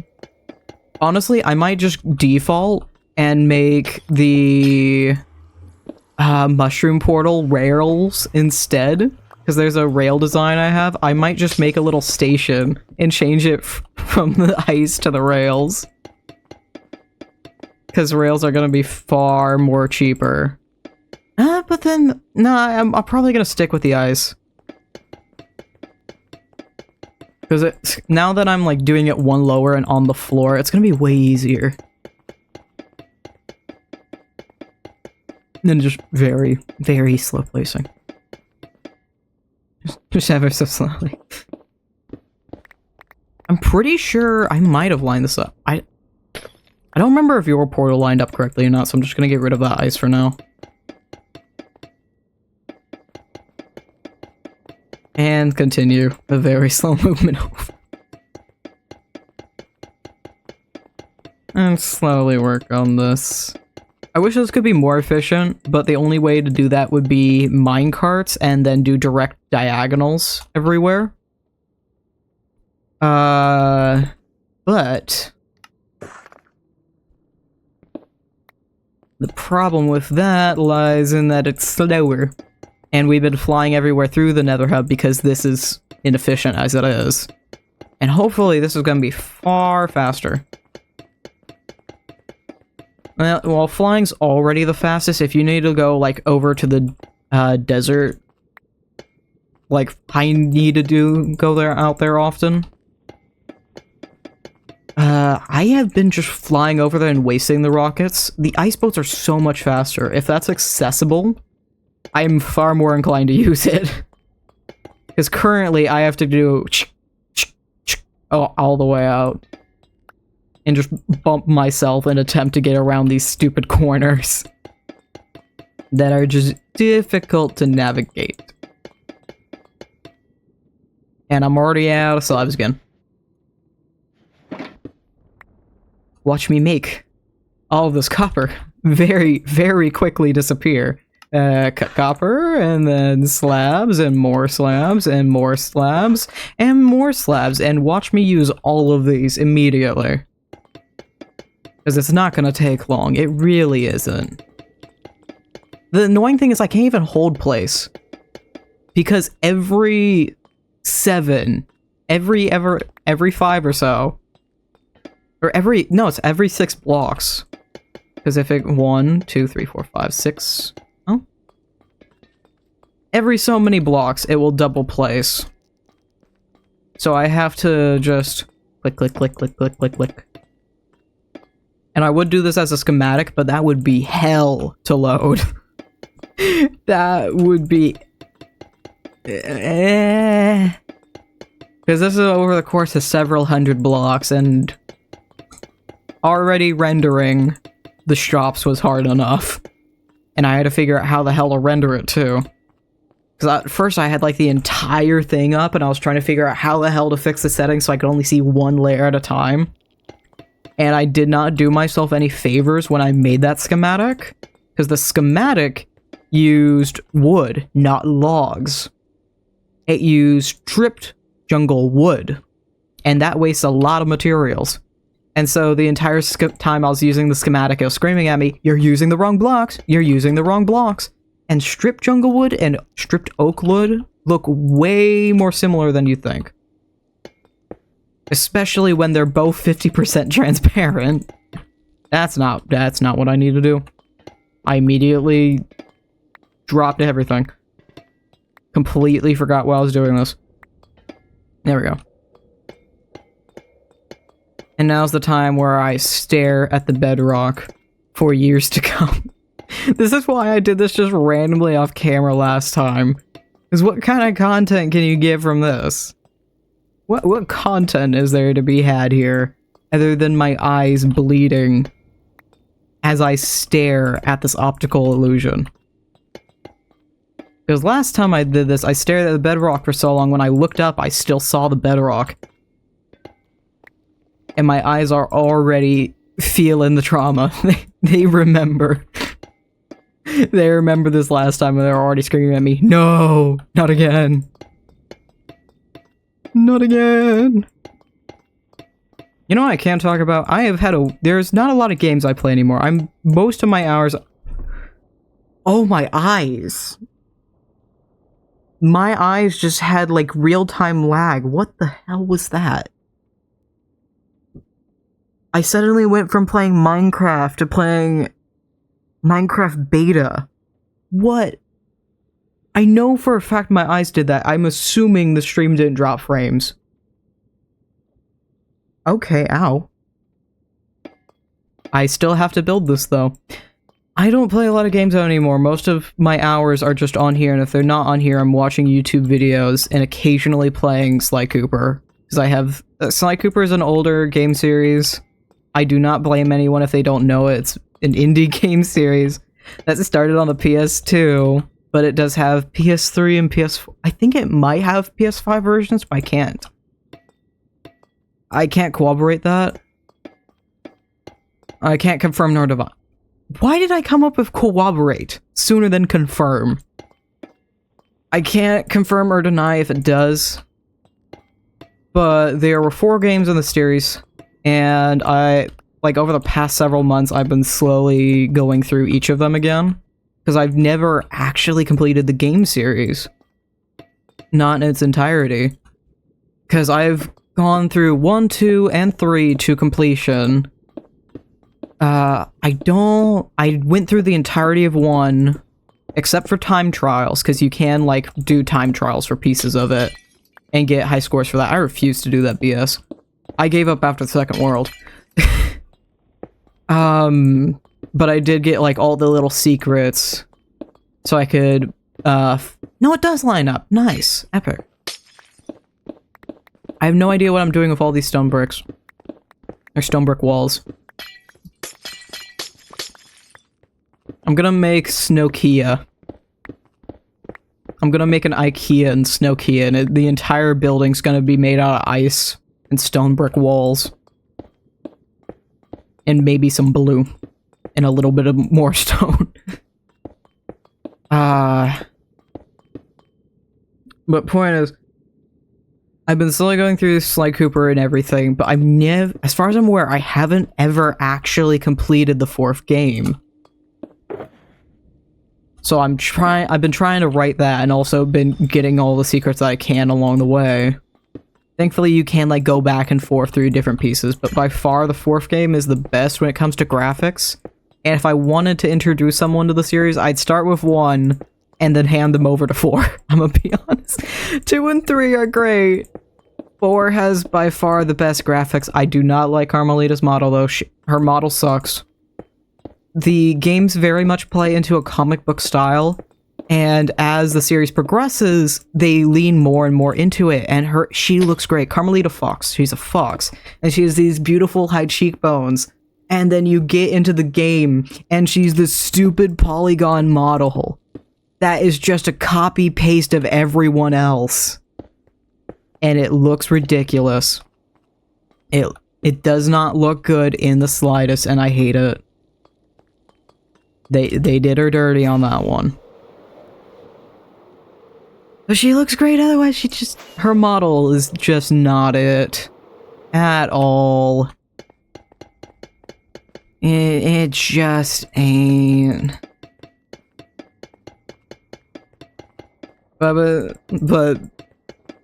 [SPEAKER 1] Honestly, I might just default and make the mushroom portal rails instead. Because there's a rail design I have. I might just make a little station and change it from the ice to the rails. Because rails are going to be far more cheaper. But then, nah, I'm probably going to stick with the ice. Because now that I'm like doing it one lower and on the floor, it's going to be way easier. Than just very, very slow placing. Just ever so slowly. I'm pretty sure I might have lined this up. I don't remember if your portal lined up correctly or not, so I'm just gonna get rid of that ice for now. And continue the very slow movement over. And slowly work on this. I wish this could be more efficient, but the only way to do that would be minecarts and then do direct diagonals everywhere. But the problem with that lies in that it's slower. And we've been flying everywhere through the Nether hub because this is inefficient as it is. And hopefully this is going to be far faster. Well, flying's already the fastest. If you need to go, like, over to the desert, like, I need to go out there often. I have been just flying over there and wasting the rockets. The ice boats are so much faster. If that's accessible, I'm far more inclined to use it. Because currently, I have to do all the way out. And just bump myself and attempt to get around these stupid corners that are just difficult to navigate. And I'm already out of slabs again. Watch me make all of this copper very, very quickly disappear. Copper, and then slabs, and more slabs, and more slabs, and more slabs, and watch me use all of these immediately. Because it's not going to take long. It really isn't. The annoying thing is I can't even hold place. Because every 7, every 5 or so, or it's every 6 blocks. Because if it, 1, 2, 3, 4, 5, 6, oh. Every so many blocks, it will double place. So I have to just click, click, click, click, click, click, click. And I would do this as a schematic, but that would be hell to load. That would be... Because this is over the course of several hundred blocks, and already rendering the shops was hard enough. And I had to figure out how the hell to render it, too. Because at first I had, like, the entire thing up, and I was trying to figure out how the hell to fix the settings so I could only see one layer at a time. And I did not do myself any favors when I made that schematic, because the schematic used wood, not logs. It used stripped jungle wood, and that wastes a lot of materials. And so the entire time I was using the schematic, it was screaming at me, "You're using the wrong blocks! You're using the wrong blocks!" And stripped jungle wood and stripped oak wood look way more similar than you think. Especially when they're both 50% transparent. That's not what I need to do. I immediately dropped everything. Completely forgot why I was doing this. There we go. And now's the time where I stare at the bedrock for years to come. This is why I did this just randomly off camera last time. Because what kind of content can you get from this? What content is there to be had here, other than my eyes bleeding as I stare at this optical illusion? Because last time I did this, I stared at the bedrock for so long, when I looked up, I still saw the bedrock. And my eyes are already feeling the trauma. They remember. They remember this last time, and they're already screaming at me, "No! Not again! Not again!" You know what I can talk about? There's not a lot of games I play anymore. Most of my hours... Oh, my eyes. My eyes just had, like, real-time lag. What the hell was that? I suddenly went from playing Minecraft to playing Minecraft Beta. What? I know for a fact my eyes did that. I'm assuming the stream didn't drop frames. Okay, ow. I still have to build this, though. I don't play a lot of games anymore. Most of my hours are just on here, and if they're not on here, I'm watching YouTube videos and occasionally playing Sly Cooper. Because I have... Sly Cooper is an older game series. I do not blame anyone if they don't know it. It's an indie game series that started on the PS2, but it does have PS3 and PS4. I think it might have PS5 versions, but I can't. I can't corroborate that. I can't confirm nor deny. Why did I come up with corroborate sooner than confirm? I can't confirm or deny if it does. But there were 4 games in the series, and over the past several months, I've been slowly going through each of them again. Because I've never actually completed the game series. Not in its entirety. Because I've gone through 1, 2, and 3 to completion. I went through the entirety of 1, except for time trials, because you can, like, do time trials for pieces of it, and get high scores for that. I refuse to do that BS. I gave up after the second world. But I did get, like, all the little secrets, so I could, no, it does line up. Nice. Epic. I have no idea what I'm doing with all these stone bricks. Or stone brick walls. I'm gonna make Snowkia. I'm gonna make an IKEA and Snowkia, and the entire building's gonna be made out of ice and stone brick walls. And maybe some blue. And a little bit of more stone. But point is, I've been slowly going through Sly Cooper and everything, but I've never, as far as I'm aware, I haven't ever actually completed the 4th game. So I've been trying to write that, and also been getting all the secrets that I can along the way. Thankfully, you can, like, go back and forth through different pieces, but by far the 4th game is the best when it comes to graphics. And if I wanted to introduce someone to the series, I'd start with 1, and then hand them over to 4. I'm gonna be honest. 2 and 3 are great. 4 has by far the best graphics. I do not like Carmelita's model, though. Her model sucks. The games very much play into a comic book style, and as the series progresses, they lean more and more into it, and she looks great. Carmelita Fox, she's a fox, and she has these beautiful high cheekbones, and then you get into the game, and she's this stupid polygon model that is just a copy-paste of everyone else, and it looks ridiculous. It does not look good in the slightest, and I hate it. They did her dirty on that one. But she looks great otherwise. Her model is just not it. At all. It just ain't. But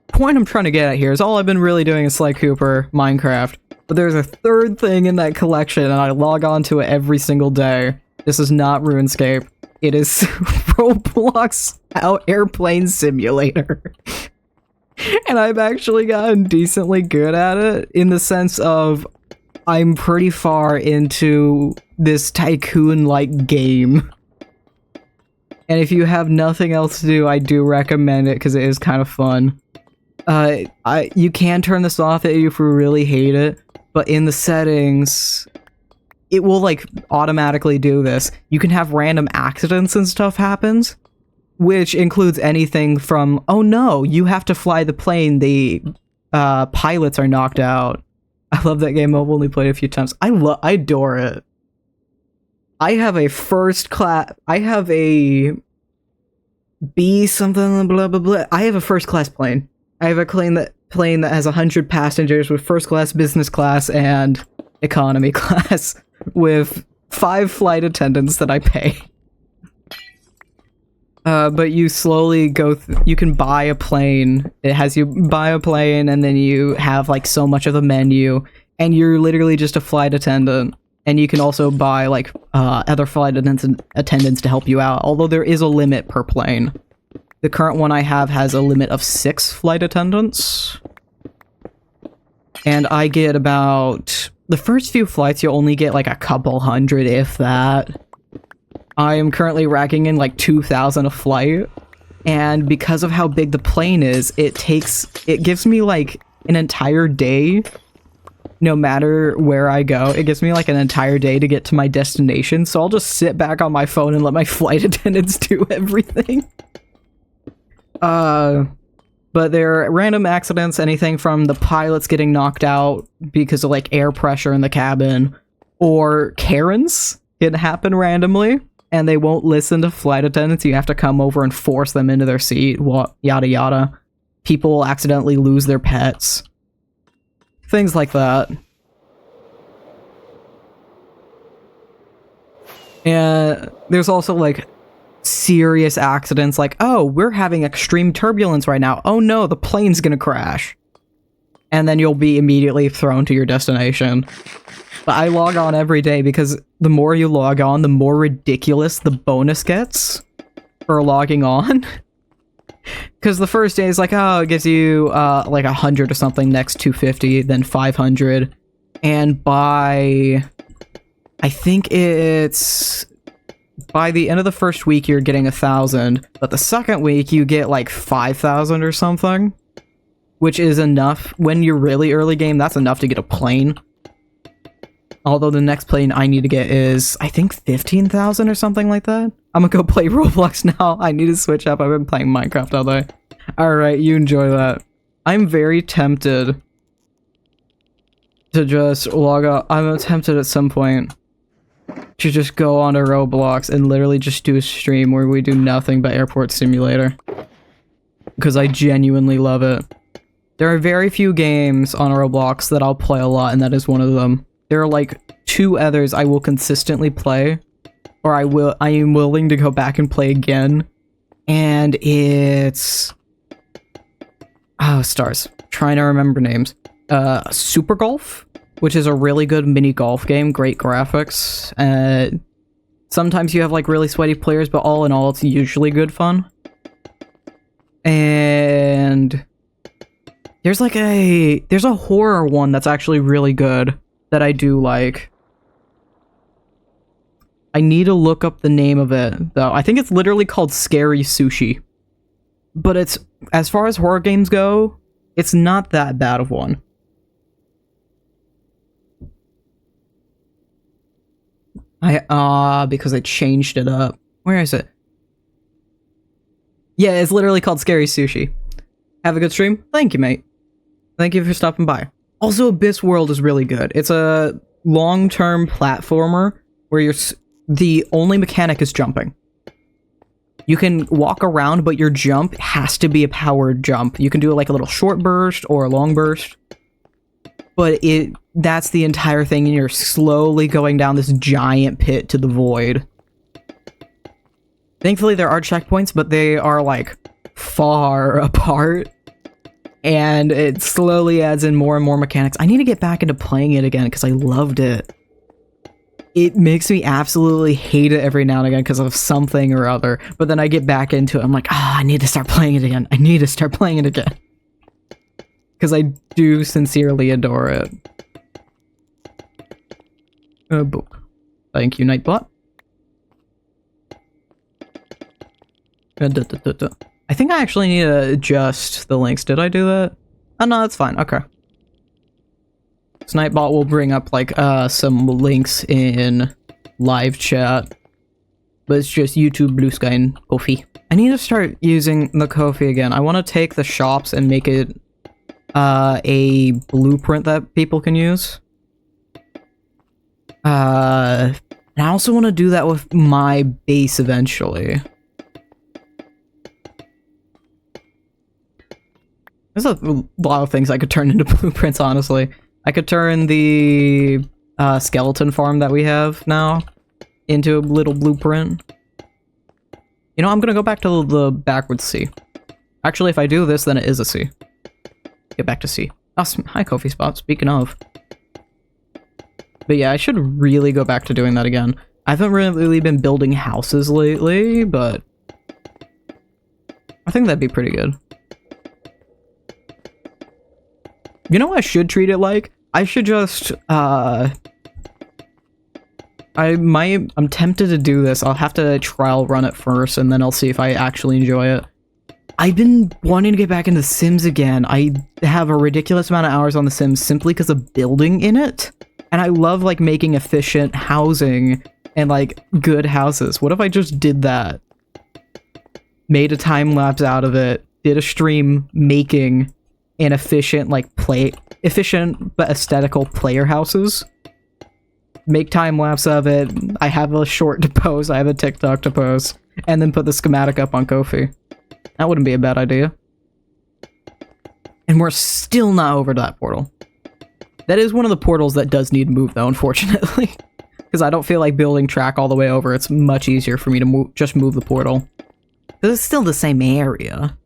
[SPEAKER 1] point I'm trying to get at here is all I've been really doing is Sly Cooper, Minecraft. But there's a 3rd thing in that collection, and I log on to it every single day. This is not RuneScape. It is Roblox Airplane Simulator. And I've actually gotten decently good at it, in the sense of I'm pretty far into this tycoon-like game. And if you have nothing else to do, I do recommend it, because it is kind of fun. You can turn this off if you really hate it, but in the settings, it will, like, automatically do this. You can have random accidents and stuff happens, which includes anything from, oh no, you have to fly the plane, the pilots are knocked out. I love that game. I've only played it a few times. I adore it. I have a B something blah blah blah. I have a first class plane. I have a plane that has 100 passengers with first class, business class, and economy class with 5 flight attendants that I pay. But you slowly go you can buy a plane. It has you buy a plane, and then you have like so much of the menu, and you're literally just a flight attendant. And you can also buy like other flight attendants to help you out, although there is a limit per plane. The current one I have has a limit of 6 flight attendants. And I get about... The first few flights, you'll only get like a couple hundred, if that. I am currently racking in like 2,000 a flight. And because of how big the plane is, it gives me like an entire day. No matter where I go, it gives me like an entire day to get to my destination. So I'll just sit back on my phone and let my flight attendants do everything. But there are random accidents, anything from the pilots getting knocked out because of like air pressure in the cabin, or Karens can happen randomly, and they won't listen to flight attendants. You have to come over and force them into their seat, yada yada. People will accidentally lose their pets. Things like that. And there's also like serious accidents like, oh, we're having extreme turbulence right now. Oh no, the plane's gonna crash. And then you'll be immediately thrown to your destination. But I log on every day because the more you log on, the more ridiculous the bonus gets for logging on. Because the first day is like, oh, it gives you like 100 or something, next 250, then 500. And by... I think it's... By the end of the first week, you're getting 1,000, but the second week, you get like 5,000 or something, which is enough. When you're really early game, that's enough to get a plane. Although the next plane I need to get is, I think, 15,000 or something like that. I'm gonna go play Roblox now. I need to switch up. I've been playing Minecraft all day. Alright, you enjoy that. I'm very tempted to just log out. I'm tempted at some point to just go onto Roblox and literally just do a stream where we do nothing but Airport Simulator. Because I genuinely love it. There are very few games on Roblox that I'll play a lot, and that is one of them. There are like 2 others I will consistently play, or I am willing to go back and play again. And it's... Oh, stars. Trying to remember names. Super Golf, which is a really good mini golf game, great graphics. Sometimes you have like really sweaty players, but all in all, it's usually good fun. And there's like there's a horror one that's actually really good that I do like. I need to look up the name of it, though. I think it's literally called Scary Sushi. But it's, as far as horror games go, it's not that bad of one. Because I changed it up. Where is it? Yeah, it's literally called Scary Sushi. Have a good stream? Thank you, mate. Thank you for stopping by. Also, Abyss World is really good. It's a long-term platformer where the only mechanic is jumping. You can walk around, but your jump has to be a powered jump. You can do like a little short burst or a long burst. But that's the entire thing, and you're slowly going down this giant pit to the void. Thankfully, there are checkpoints, but they are, like, far apart. And it slowly adds in more and more mechanics. I need to get back into playing it again, because I loved it. It makes me absolutely hate it every now and again because of something or other. But then I get back into it, I'm like, I need to start playing it again. I need to start playing it again. Because I do sincerely adore it. A book. Thank you, Nightbot. I think I actually need to adjust the links. Did I do that? Oh, no, that's fine. Okay. So Nightbot will bring up, like, some links in live chat. But it's just YouTube, Blue Sky, and Ko-fi. I need to start using the Ko-fi again. I want to take the shops and make it a blueprint that people can use. And I also want to do that with my base eventually. There's a lot of things I could turn into blueprints, honestly. I could turn the skeleton farm that we have now into a little blueprint. You know, I'm gonna go back to the backwards C. Actually, if I do this, then it is a C. Get back to C. Oh, hi, Kofi Spot, speaking of. But yeah, I should really go back to doing that again. I haven't really been building houses lately, but I think that'd be pretty good. You know what I should treat it like? I should just, I'm tempted to do this. I'll have to trial run it first, and then I'll see if I actually enjoy it. I've been wanting to get back into Sims again. I have a ridiculous amount of hours on The Sims simply because of building in it. And I love, like, making efficient housing and, like, good houses. What if I just did that? Made a time-lapse out of it, did a stream making an efficient, like, efficient but aesthetical player houses. Make time-lapse of it, I have a short to post, I have a TikTok to post, and then put the schematic up on Ko-fi. That wouldn't be a bad idea. And we're still not over to that portal. That is one of the portals that does need to move, though, unfortunately. Because I don't feel like building track all the way over. It's much easier for me to just move the portal. Because it's still the same area.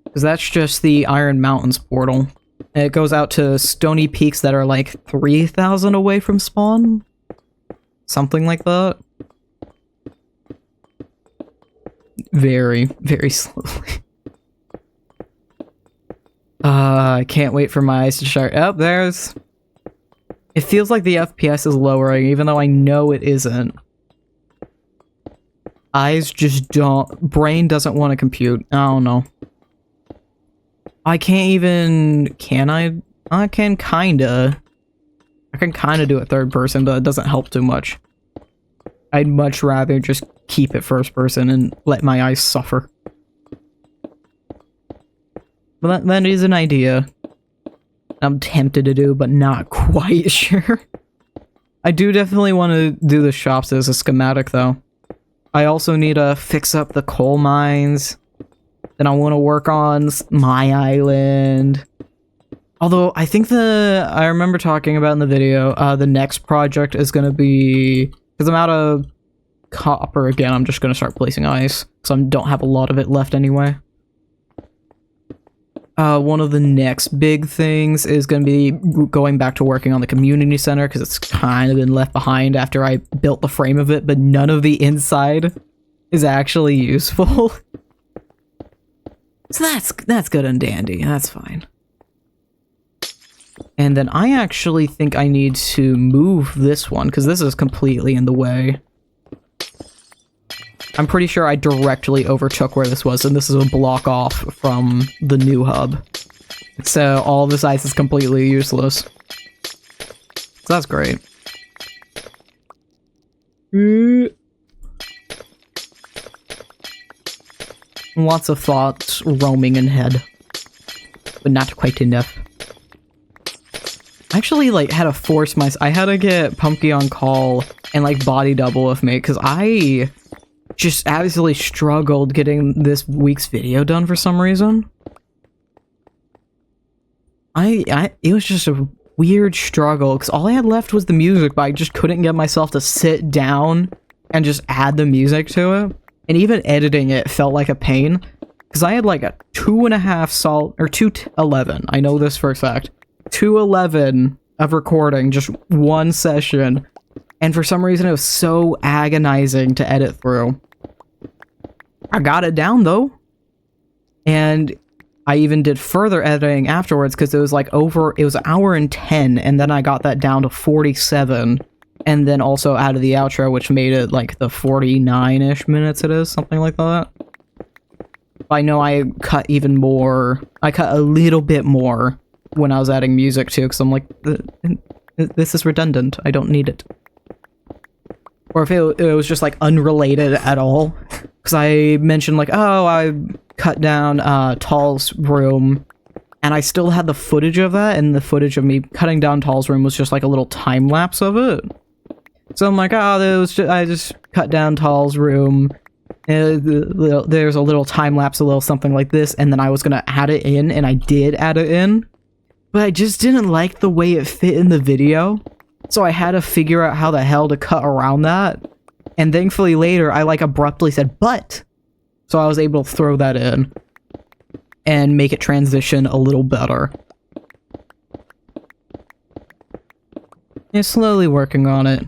[SPEAKER 1] Because that's just the Iron Mountains portal. And it goes out to stony peaks that are like 3,000 away from spawn? Something like that. Very, very slowly. I can't wait for my eyes to start. Oh, there's... It feels like the FPS is lowering, even though I know it isn't. Eyes just don't... Brain doesn't want to compute. I don't know. I can't even... Can I? I can kinda. I can kinda do it third person, but it doesn't help too much. I'd much rather just keep it first person and let my eyes suffer. But that is an idea I'm tempted to do, but not quite sure. I do definitely want to do the shops as a schematic, though. I also need to fix up the coal mines. Then I want to work on my island. Although, I think I remember talking about in the video, the next project is going to be... Because I'm out of copper again, I'm just going to start placing ice. So I don't have a lot of it left anyway. One of the next big things is going to be going back to working on the community center, because it's kind of been left behind after I built the frame of it, but none of the inside is actually useful. So that's good and dandy, that's fine. And then I actually think I need to move this one, because this is completely in the way. I'm pretty sure I directly overtook where this was, and this is a block off from the new hub. So all this ice is completely useless. So that's great. Lots of thoughts roaming in head, but not quite enough. I actually, like, had to force I had to get Pumpkin on call and, like, body double with me, because I just absolutely struggled getting this week's video done for some reason. It was just a weird struggle, because all I had left was the music, but I just couldn't get myself to sit down and just add the music to it. And even editing it felt like a pain, because I had like a 2.11. I know this for a fact. 2.11 of recording, just one session. And for some reason, it was so agonizing to edit through. I got it down, though. And I even did further editing afterwards, because it was like it was an hour and 10, and then I got that down to 47. And then also added the outro, which made it like the 49-ish minutes it is, something like that. I know I cut even more. I cut a little bit more when I was adding music too, because I'm like, this is redundant. I don't need it. Or if it was just like unrelated at all. Because I mentioned like, oh, I cut down Tall's room, and I still had the footage of that, and the footage of me cutting down Tall's room was just like a little time lapse of it. So I'm like, oh, I just cut down Tall's room, There's a little time lapse, a little something like this, and then I was gonna add it in, and I did add it in, but I just didn't like the way it fit in the video, so I had to figure out how the hell to cut around that, and thankfully later I like abruptly said "but," so I was able to throw that in and make it transition a little better. And slowly working on it.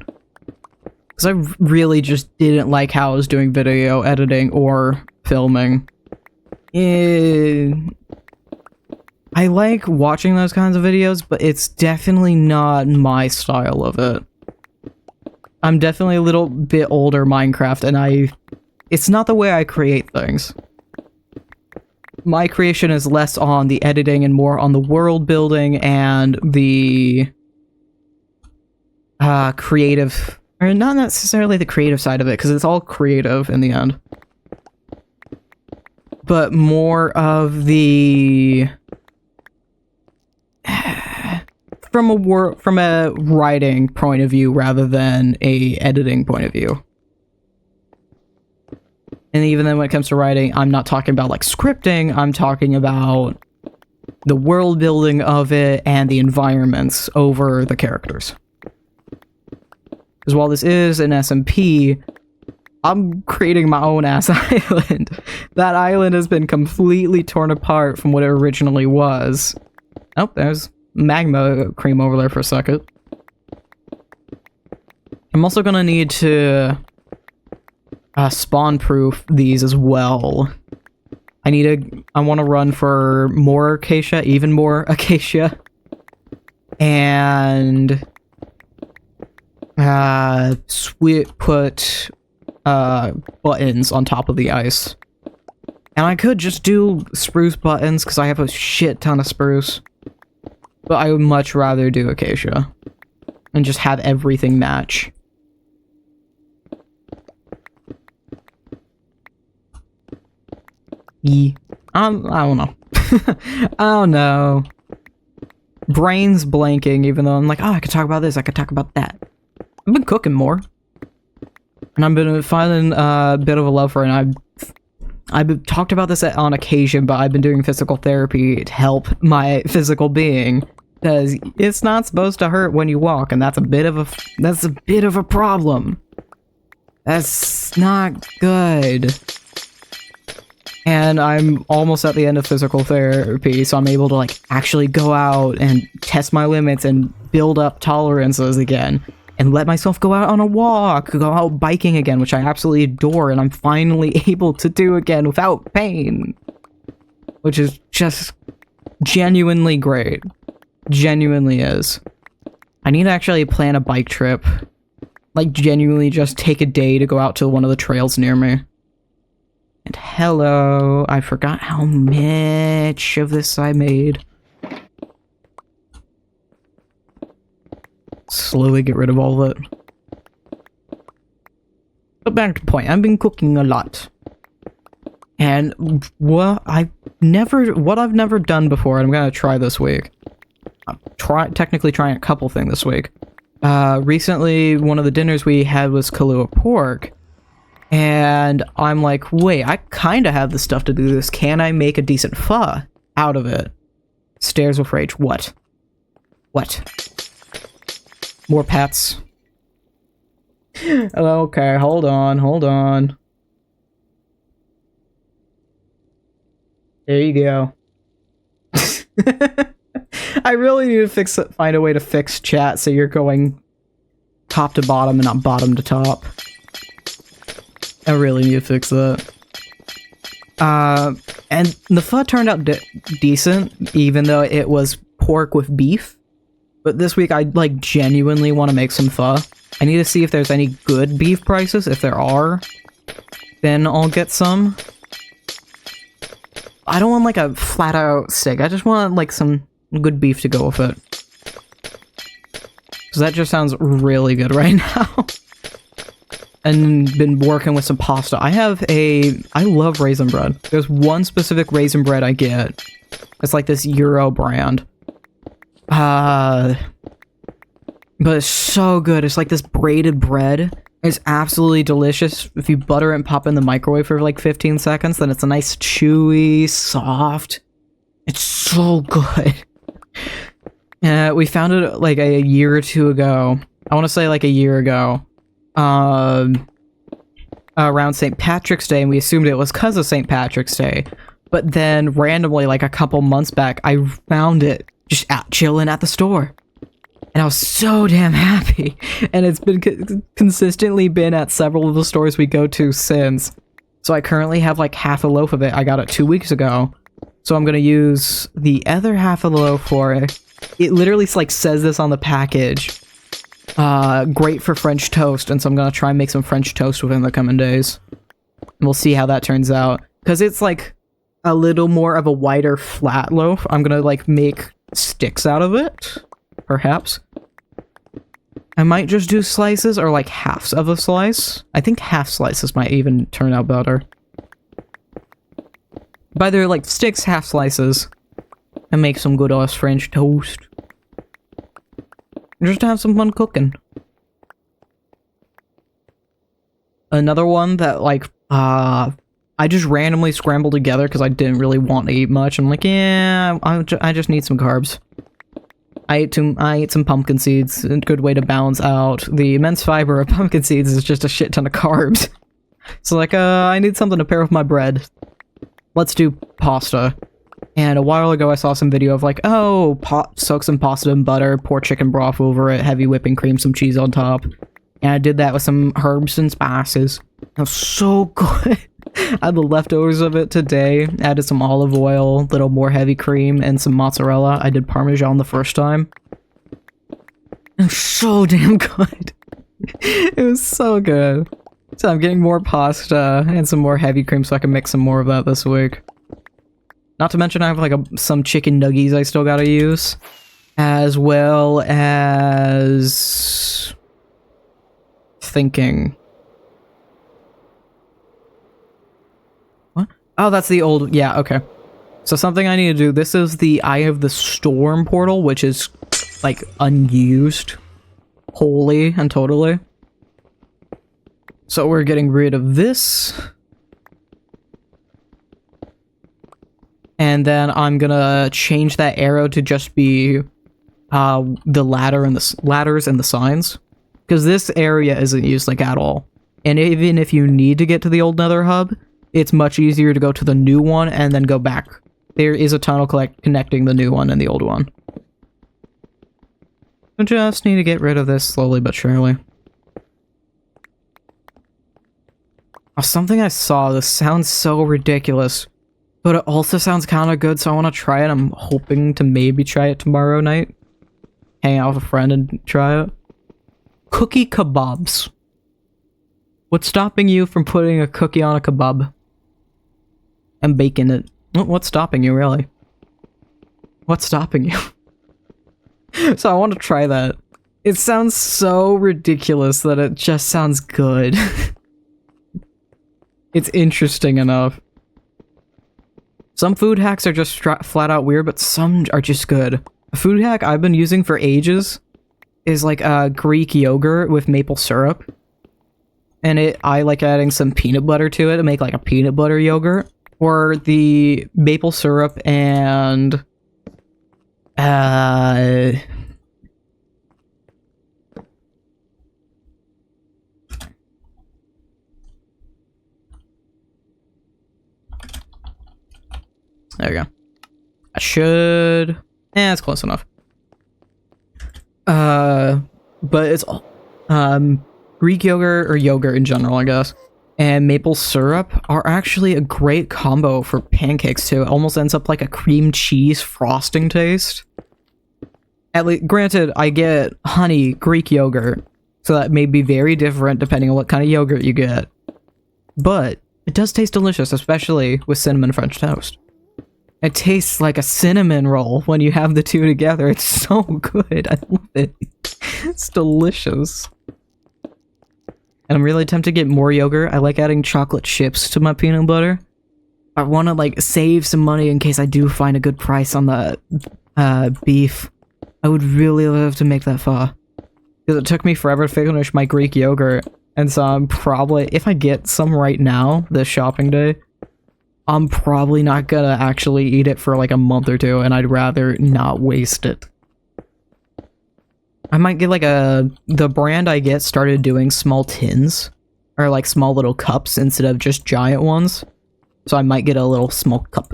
[SPEAKER 1] Because I really just didn't like how I was doing video editing or filming. I like watching those kinds of videos, but it's definitely not my style of it. I'm definitely a little bit older Minecraft, and it's not the way I create things. My creation is less on the editing and more on the world building and the creative, or not necessarily the creative side of it, because it's all creative in the end, but more of the from a writing point of view rather than a editing point of view. And even then when it comes to writing, I'm not talking about like scripting, I'm talking about the world building of it and the environments over the characters. Because while this is an SMP, I'm creating my own ass island. That island has been completely torn apart from what it originally was. Oh, there's magma cream over there for a second. I'm also gonna need to spawn-proof these as well. I want to run for more acacia, even more acacia, and put buttons on top of the ice. And I could just do spruce buttons because I have a shit ton of spruce, but I would much rather do acacia and just have everything match. I don't know. I don't know. Brain's blanking, even though I'm like, oh, I could talk about this, I could talk about that. I've been cooking more. And I've been finding a bit of a love for it. I've talked about this on occasion, but I've been doing physical therapy to help my physical being. Because it's not supposed to hurt when you walk, and that's a bit of a problem. That's not good. And I'm almost at the end of physical therapy, so I'm able to like actually go out and test my limits and build up tolerances again, and let myself go out on a walk, go out biking again, which I absolutely adore, and I'm finally able to do again without pain, which is just genuinely great. Genuinely is. I need to actually plan a bike trip, like genuinely just take a day to go out to one of the trails near me. And hello, I forgot how much of this I made. Slowly get rid of all of it. But back to the point, I've been cooking a lot. And what I've never done before, and I'm gonna try this week. I'm technically trying a couple things this week. Recently, one of the dinners we had was Kahlua pork. And I'm like, wait, I kind of have the stuff to do this. Can I make a decent pho out of it? Stares with rage. What? What? More pets. Okay, hold on. There you go. I really need to find a way to fix chat so you're going top to bottom and not bottom to top. I really need to fix that. And the pho turned out decent, even though it was pork with beef. But this week, I like genuinely want to make some pho. I need to see if there's any good beef prices. If there are, then I'll get some. I don't want like a flat out steak. I just want like some good beef to go with it. Because that just sounds really good right now. And been working with some pasta. I love raisin bread. There's one specific raisin bread I get. It's like this Euro brand. But it's so good. It's like this braided bread It's absolutely delicious. If you butter it and pop it in the microwave for like 15 seconds, then it's a nice chewy, soft. It's so good. We found it like a year or two ago. I want to say like a year ago. Around St. Patrick's Day, and we assumed it was because of St. Patrick's Day. But then randomly, like a couple months back, I found it just out chilling at the store. And I was so damn happy. And it's been consistently been at several of the stores we go to since. So I currently have like half a loaf of it. I got it 2 weeks ago. So I'm going to use the other half of the loaf for it. It literally like says this on the package. Great for French toast. And so I'm going to try and make some French toast within the coming days. And we'll see how that turns out. Because it's like a little more of a wider flat loaf. I'm going to like make sticks out of it. Perhaps. I might just do slices or like halves of a slice. I think half slices might even turn out better. By either like sticks, half slices, and make some good ass French toast. Just to have some fun cooking. Another one that like I just randomly scrambled together because I didn't really want to eat much. I'm like, yeah, I just need some carbs. I ate some pumpkin seeds, a good way to balance out the immense fiber of pumpkin seeds is just a shit ton of carbs. So like, I need something to pair with my bread. Let's do pasta. And a while ago I saw some video of like, oh, soak some pasta in butter, pour chicken broth over it, heavy whipping cream, some cheese on top. And I did that with some herbs and spices. It was so good. I had the leftovers of it today, added some olive oil, little more heavy cream, and some mozzarella. I did Parmesan the first time. It was so damn good. It was so good. So I'm getting more pasta and some more heavy cream so I can mix some more of that this week. Not to mention I have like some chicken nuggies I still gotta use. As well as... thinking... Oh, that's the old... Yeah, okay. So something I need to do. This is the Eye of the Storm portal, which is, like, unused. Wholly and totally. So we're getting rid of this. And then I'm gonna change that arrow to just be the ladders and the signs. Because this area isn't used, like, at all. And even if you need to get to the old Nether hub... it's much easier to go to the new one and then go back. There is a tunnel connecting the new one and the old one. I just need to get rid of this slowly but surely. Oh, something I saw, this sounds so ridiculous, but it also sounds kind of good, so I want to try it. I'm hoping to maybe try it tomorrow night. Hang out with a friend and try it. Cookie kebabs. What's stopping you from putting a cookie on a kebab? And baking it. What's stopping you, really? What's stopping you? So I want to try that. It sounds so ridiculous that it just sounds good. It's interesting enough. Some food hacks are just flat out weird, but some are just good. A food hack I've been using for ages is like Greek yogurt with maple syrup. And I like adding some peanut butter to it to make like a peanut butter yogurt. Or the maple syrup and... there we go. I should... it's close enough. But it's... Greek yogurt, or yogurt in general, I guess, and maple syrup are actually a great combo for pancakes too. It almost ends up like a cream cheese frosting taste. At least, granted, I get honey Greek yogurt, so that may be very different depending on what kind of yogurt you get. But it does taste delicious, especially with cinnamon French toast. It tastes like a cinnamon roll when you have the two together. It's so good. I love it. It's delicious. And I'm really tempted to get more yogurt. I like adding chocolate chips to my peanut butter. I want to like save some money in case I do find a good price on the beef. I would really love to make that pho. Because it took me forever to finish my Greek yogurt. And so I'm probably, if I get some right now, this shopping day, I'm probably not gonna actually eat it for like a month or two, and I'd rather not waste it. I might get like the brand I get started doing small tins, or like small little cups instead of just giant ones. So I might get a little small cup.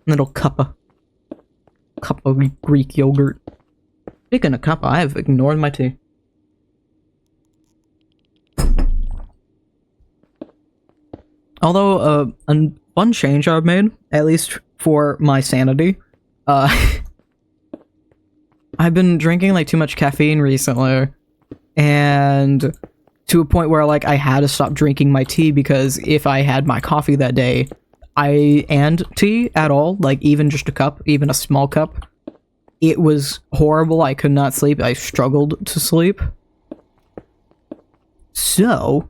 [SPEAKER 1] Little cup of Greek yogurt. Speaking of cup, I have ignored my tea. Although, a fun change I've made, at least for my sanity, I've been drinking, like, too much caffeine recently, and to a point where, like, I had to stop drinking my tea, because if I had my coffee that day, and tea at all, like, even just a cup, even a small cup, it was horrible. I could not sleep. I struggled to sleep. So,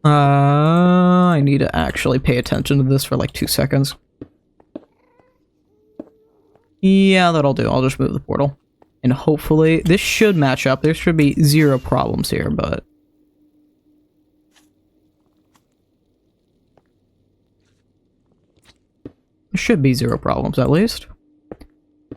[SPEAKER 1] I need to actually pay attention to this for like 2 seconds. Yeah, that'll do. I'll just move the portal. And hopefully, this should match up. There should be 0 problems here, but... there should be 0 problems, at least.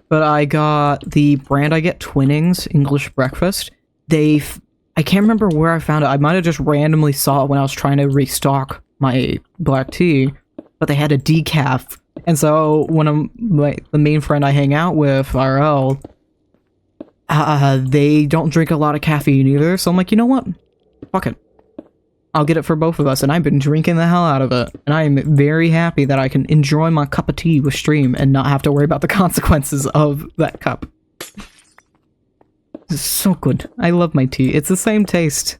[SPEAKER 1] But I got the brand I get, Twinnings English Breakfast. I can't remember where I found it. I might have just randomly saw it when I was trying to restock my black tea, but they had a decaf. And so when the main friend I hang out with, RL, they don't drink a lot of caffeine either. So I'm like, you know what? Fuck it. I'll get it for both of us. And I've been drinking the hell out of it. And I am very happy that I can enjoy my cup of tea with stream and not have to worry about the consequences of that cup. It's so good. I love my tea. It's the same taste.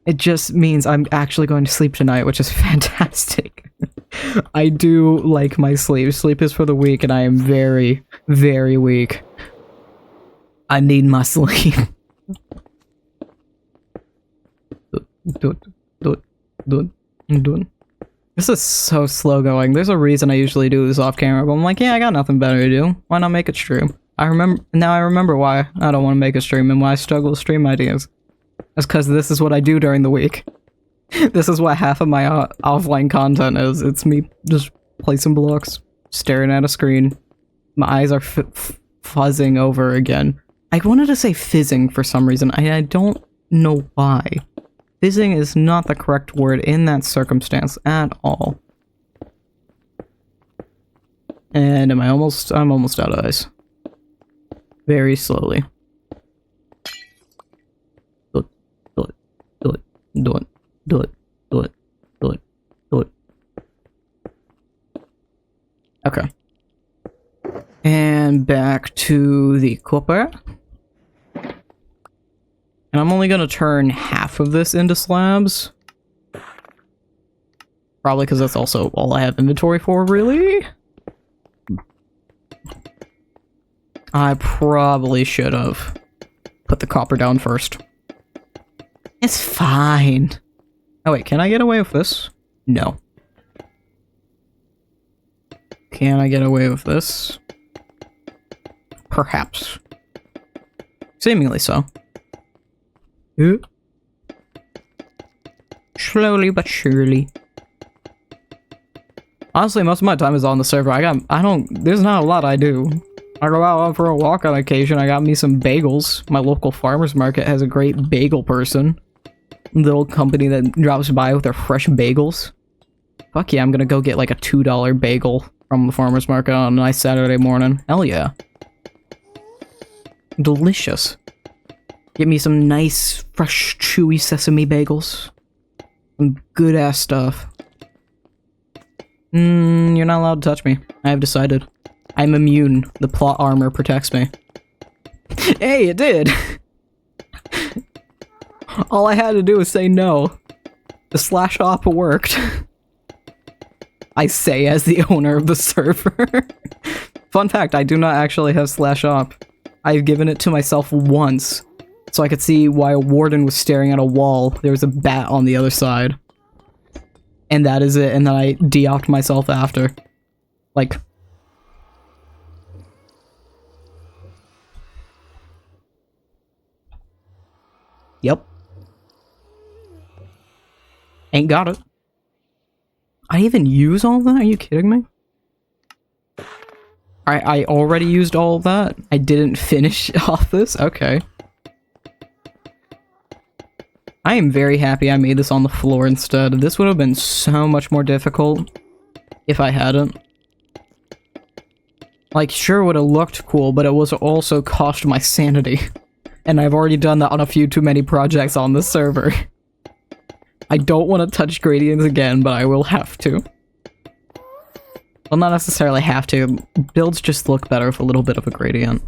[SPEAKER 1] It just means I'm actually going to sleep tonight, which is fantastic. I do like my sleep. Sleep is for the weak, and I am very, very weak. I need my sleep. Do it. This is so slow going. There's a reason I usually do this off camera, but I'm like, yeah, I got nothing better to do. Why not make it stream? I remember why I don't want to make a stream and why I struggle with stream ideas. It's because this is what I do during the week. This is what half of my offline content is. It's me just placing blocks, staring at a screen. My eyes are fuzzing over again. I wanted to say fizzing for some reason. I don't know why. Fizzing is not the correct word in that circumstance at all. And I'm almost out of ice. Very slowly. Do it. Okay. And back to the copper. And I'm only gonna turn half of this into slabs. Probably because that's also all I have inventory for, really? I probably should have put the copper down first. It's fine. Oh wait, can I get away with this? No. Can I get away with this? Perhaps. Seemingly so. Ooh. Slowly but surely. Honestly, most of my time is on the server. There's not a lot I do. I go out for a walk on occasion. I got me some bagels. My local farmer's market has a great bagel person. Little company that drops by with their fresh bagels. Fuck yeah, I'm gonna go get like a $2 bagel from the farmer's market on a nice Saturday morning. Hell yeah. Delicious. Get me some nice, fresh, chewy sesame bagels. Some good-ass stuff. You're not allowed to touch me. I have decided. I'm immune. The plot armor protects me. Hey, it did! All I had to do was say no. The slash op worked. I say as the owner of the server. Fun fact, I do not actually have slash op. I've given it to myself once, so I could see why a warden was staring at a wall. There was a bat on the other side. And that is it, and then I de-opt myself after. Like... Yep. Ain't got it. I even use all that? Are you kidding me? I already used all of that? I didn't finish off this? Okay. I am very happy I made this on the floor instead. This would have been so much more difficult if I hadn't. Like, sure, it would have looked cool, but it was also cost my sanity. And I've already done that on a few too many projects on this server. I don't want to touch gradients again, but I will have to. Well, not necessarily have to. Builds just look better with a little bit of a gradient.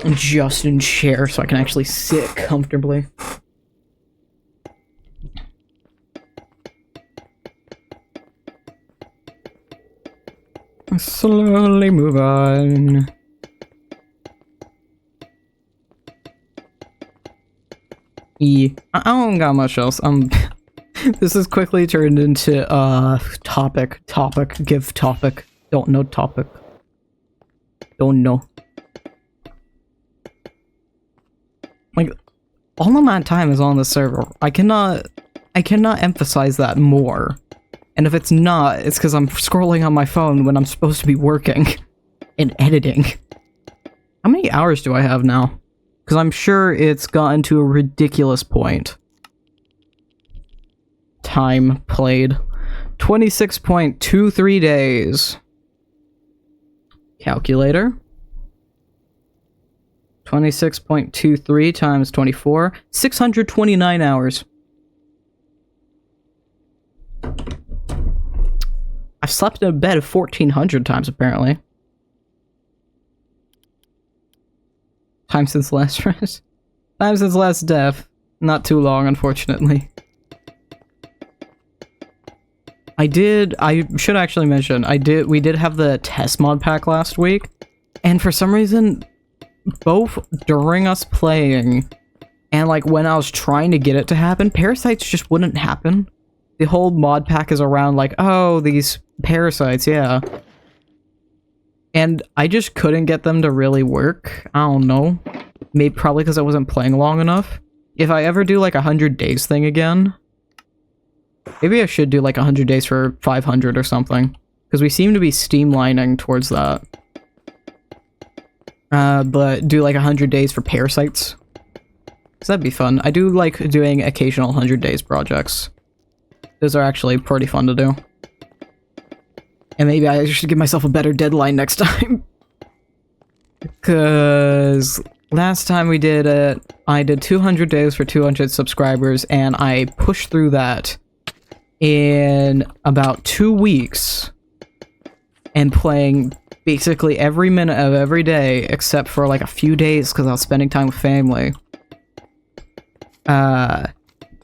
[SPEAKER 1] Just in chair so I can actually sit comfortably. Slowly move on. I don't got much else. This has quickly turned into topic, give topic, don't know topic. Don't know. Like, all of my time is on the server. I cannot emphasize that more. And if it's not, it's because I'm scrolling on my phone when I'm supposed to be working and editing. How many hours do I have now? Because I'm sure it's gotten to a ridiculous point. Time played. 26.23 days. Calculator. 26.23 times 24. 629 hours. I've slept in bed 1,400 times, apparently. Time since last rest. Time since last death. Not too long, unfortunately. I should actually mention, we did have the test mod pack last week, and for some reason, both during us playing, and like when I was trying to get it to happen, parasites just wouldn't happen. The whole mod pack is around like, oh, these parasites, yeah. And I just couldn't get them to really work. I don't know. Maybe probably because I wasn't playing long enough. If I ever do like 100 days thing again, maybe I should do like 100 days for 500 or something. Because we seem to be streamlining towards that. But do like 100 days for parasites. Because that'd be fun. I do like doing occasional 100 days projects. Those are actually pretty fun to do. And maybe I should give myself a better deadline next time. Because last time we did it, I did 200 days for 200 subscribers, and I pushed through that in about 2 weeks. And playing basically every minute of every day, except for like a few days because I was spending time with family.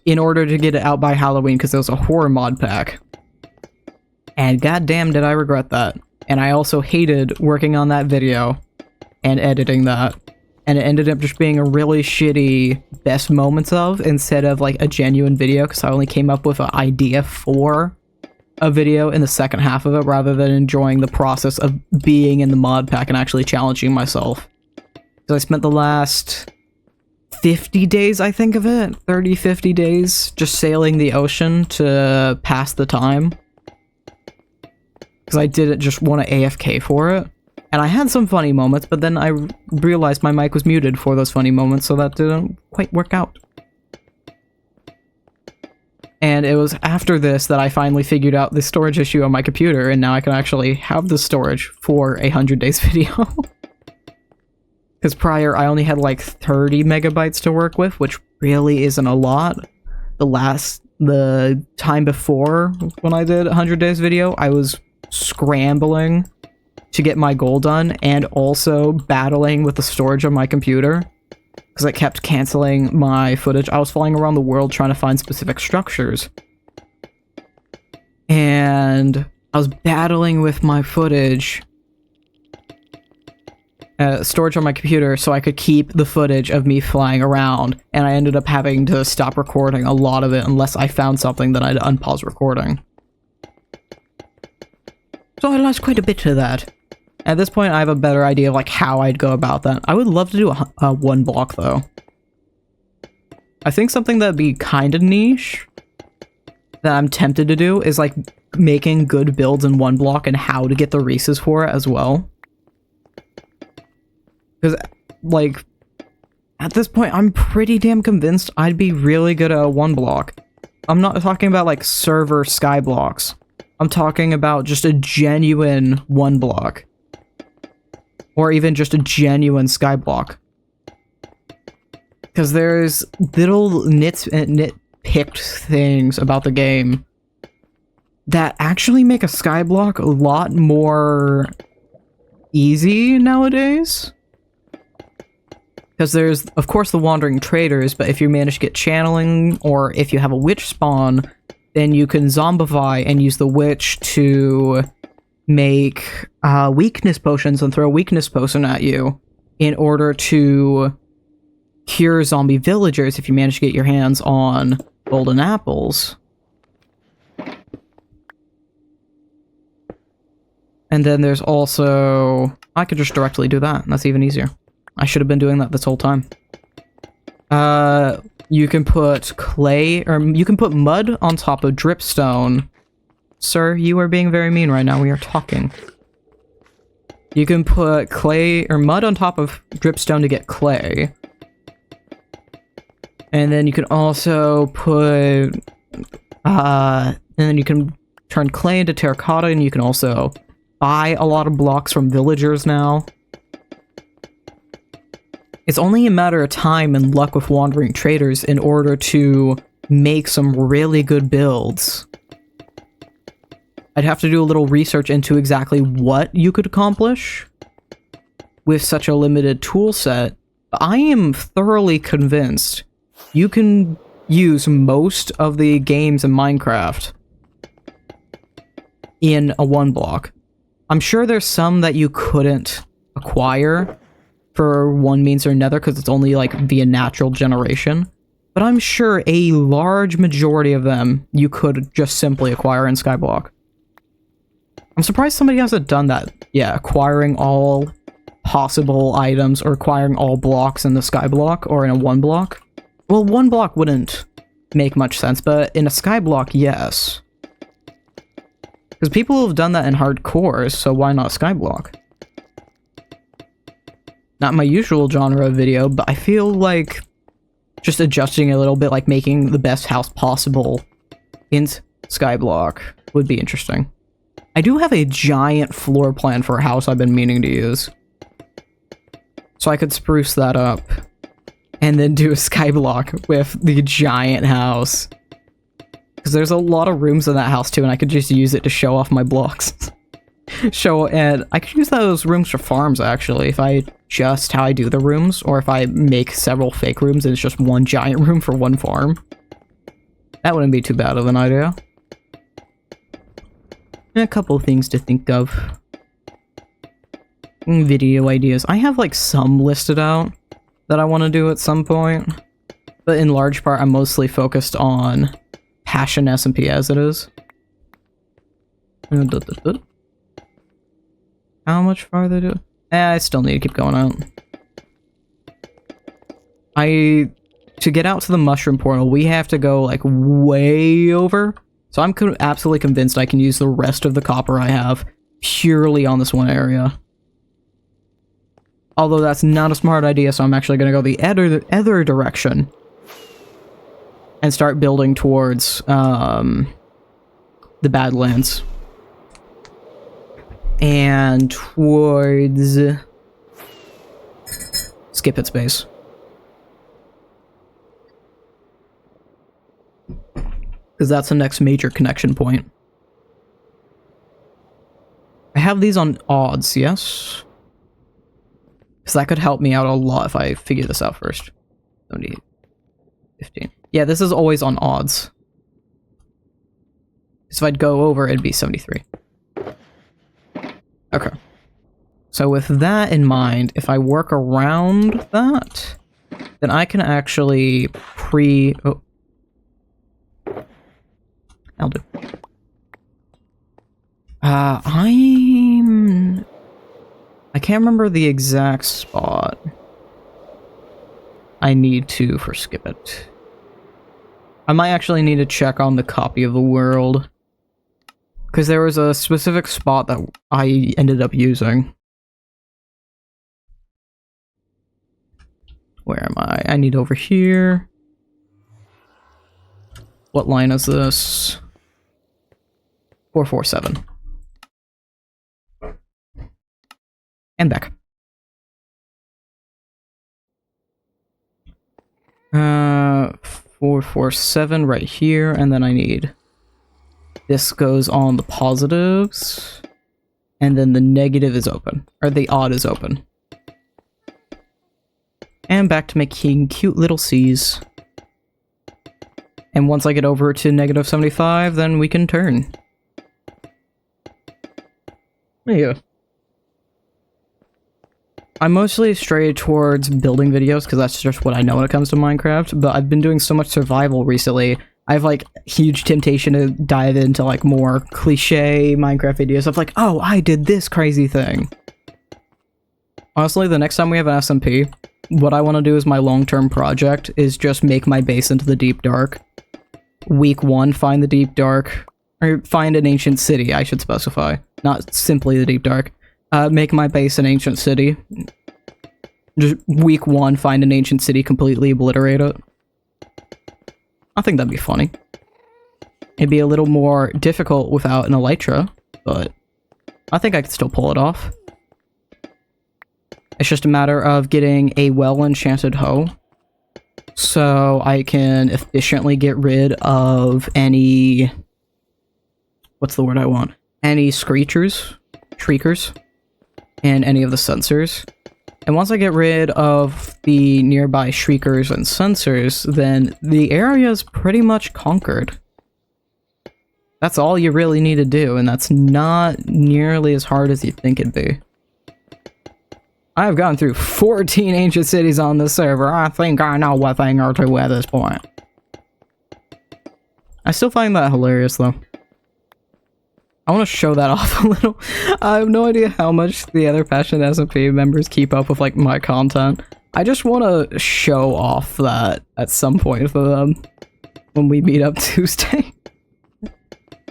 [SPEAKER 1] In order to get it out by Halloween, because it was a horror mod pack. And goddamn did I regret that. And I also hated working on that video and editing that. And it ended up just being a really shitty best moments of instead of like a genuine video, because I only came up with an idea for a video in the second half of it rather than enjoying the process of being in the mod pack and actually challenging myself. So I spent the last 50 days, I think of it, 30, 50 days, just sailing the ocean to pass the time. Because I didn't just want to AFK for it. And I had some funny moments, but then I realized my mic was muted for those funny moments, so that didn't quite work out. And it was after this that I finally figured out the storage issue on my computer, and now I can actually have the storage for a 100 days video. Because prior, I only had like 30 megabytes to work with, which really isn't a lot. The time before, when I did 100 days video, I was scrambling to get my goal done, and also battling with the storage on my computer. Because I kept canceling my footage. I was flying around the world trying to find specific structures. And I was battling with my footage. Storage on my computer so I could keep the footage of me flying around, and I ended up having to stop recording a lot of it unless I found something that I'd unpause recording. So I lost quite a bit to that. At this point, I have a better idea of like how I'd go about that. I would love to do a one block though. I think something that'd be kind of niche that I'm tempted to do is like making good builds in one block and how to get the resources for it as well. Because, like, at this point, I'm pretty damn convinced I'd be really good at a one block. I'm not talking about, like, server sky blocks. I'm talking about just a genuine one block. Or even just a genuine sky block. Because there's little nitpicked things about the game that actually make a sky block a lot more easy nowadays. Because there's, of course, the wandering traders, but if you manage to get channeling, or if you have a witch spawn, then you can zombify and use the witch to make weakness potions and throw a weakness potion at you in order to cure zombie villagers if you manage to get your hands on golden apples. And then there's also... I could just directly do that, and that's even easier. I should have been doing that this whole time. You can put clay, or you can put mud on top of dripstone. Sir, you are being very mean right now. We are talking. You can put clay, or mud on top of dripstone to get clay. And then you can also put... and then you can turn clay into terracotta, and you can also buy a lot of blocks from villagers now. It's only a matter of time and luck with wandering traders in order to make some really good builds. I'd have to do a little research into exactly what you could accomplish with such a limited tool set. But I am thoroughly convinced you can use most of the games in Minecraft in a one block. I'm sure there's some that you couldn't acquire for one means or another because it's only like via natural generation. But I'm sure a large majority of them you could just simply acquire in Skyblock. I'm surprised somebody hasn't done that. Yeah, acquiring all possible items or acquiring all blocks in the Skyblock or in a one block. Well, one block wouldn't make much sense, but in a Skyblock, yes. Because people have done that in hardcore, so why not Skyblock? Not my usual genre of video, but I feel like just adjusting a little bit, like making the best house possible in Skyblock would be interesting. I do have a giant floor plan for a house I've been meaning to use. So I could spruce that up and then do a Skyblock with the giant house. Because there's a lot of rooms in that house too, and I could just use it to show off my blocks. And I could use those rooms for farms, actually, if I adjust how I do the rooms, or if I make several fake rooms and it's just one giant room for one farm. That wouldn't be too bad of an idea. And a couple of things to think of. Video ideas. I have, like, some listed out that I want to do at some point, but in large part, I'm mostly focused on Passion SMP as it is. How much farther do I still need to keep going out. To get out to the mushroom portal, we have to go like way over. So I'm absolutely convinced I can use the rest of the copper I have purely on this one area. Although that's not a smart idea, so I'm actually going to go the other direction and start building towards the Badlands. And towards Skip It Space. Because that's the next major connection point. I have these on odds, yes? Because that could help me out a lot if I figure this out first. 70, 15. Yeah, this is always on odds. So if I'd go over, it'd be 73. Okay. So with that in mind, if I work around that, then I can actually oh. I'll do. I can't remember the exact spot I need to for Skip It. I might actually need to check on the copy of the world. Because there was a specific spot that I ended up using. Where am I? I need over here. What line is this? 447. And back. 447 right here, and then I need... This goes on the positives, and then the negative is open, or the odd is open. And back to making cute little C's. And once I get over to negative 75, then we can turn. There you go. I'm mostly strayed towards building videos because that's just what I know when it comes to Minecraft, but I've been doing so much survival recently. I have like huge temptation to dive into like more cliche Minecraft videos of like, oh, I did this crazy thing. Honestly, the next time we have an SMP, what I want to do as my long-term project is just make my base into the Deep Dark. Week 1, find the Deep Dark, or find an ancient city, I should specify. Not simply the Deep Dark. Make my base an ancient city. Just week 1, find an ancient city, completely obliterate it. I think that'd be funny. It'd be a little more difficult without an elytra, but I think I could still pull it off. It's just a matter of getting a well-enchanted hoe, so I can efficiently get rid of any... What's the word I want? Any shriekers, and any of the sensors. And once I get rid of the nearby shriekers and sensors, then the area is pretty much conquered. That's all you really need to do, and that's not nearly as hard as you think it'd be. I've gone through 14 ancient cities on this server. I think I know one thing or two at this point. I still find that hilarious, though. I want to show that off a little. I have no idea how much the other Passion SMP members keep up with, like, my content. I just want to show off that at some point for them when we meet up Tuesday.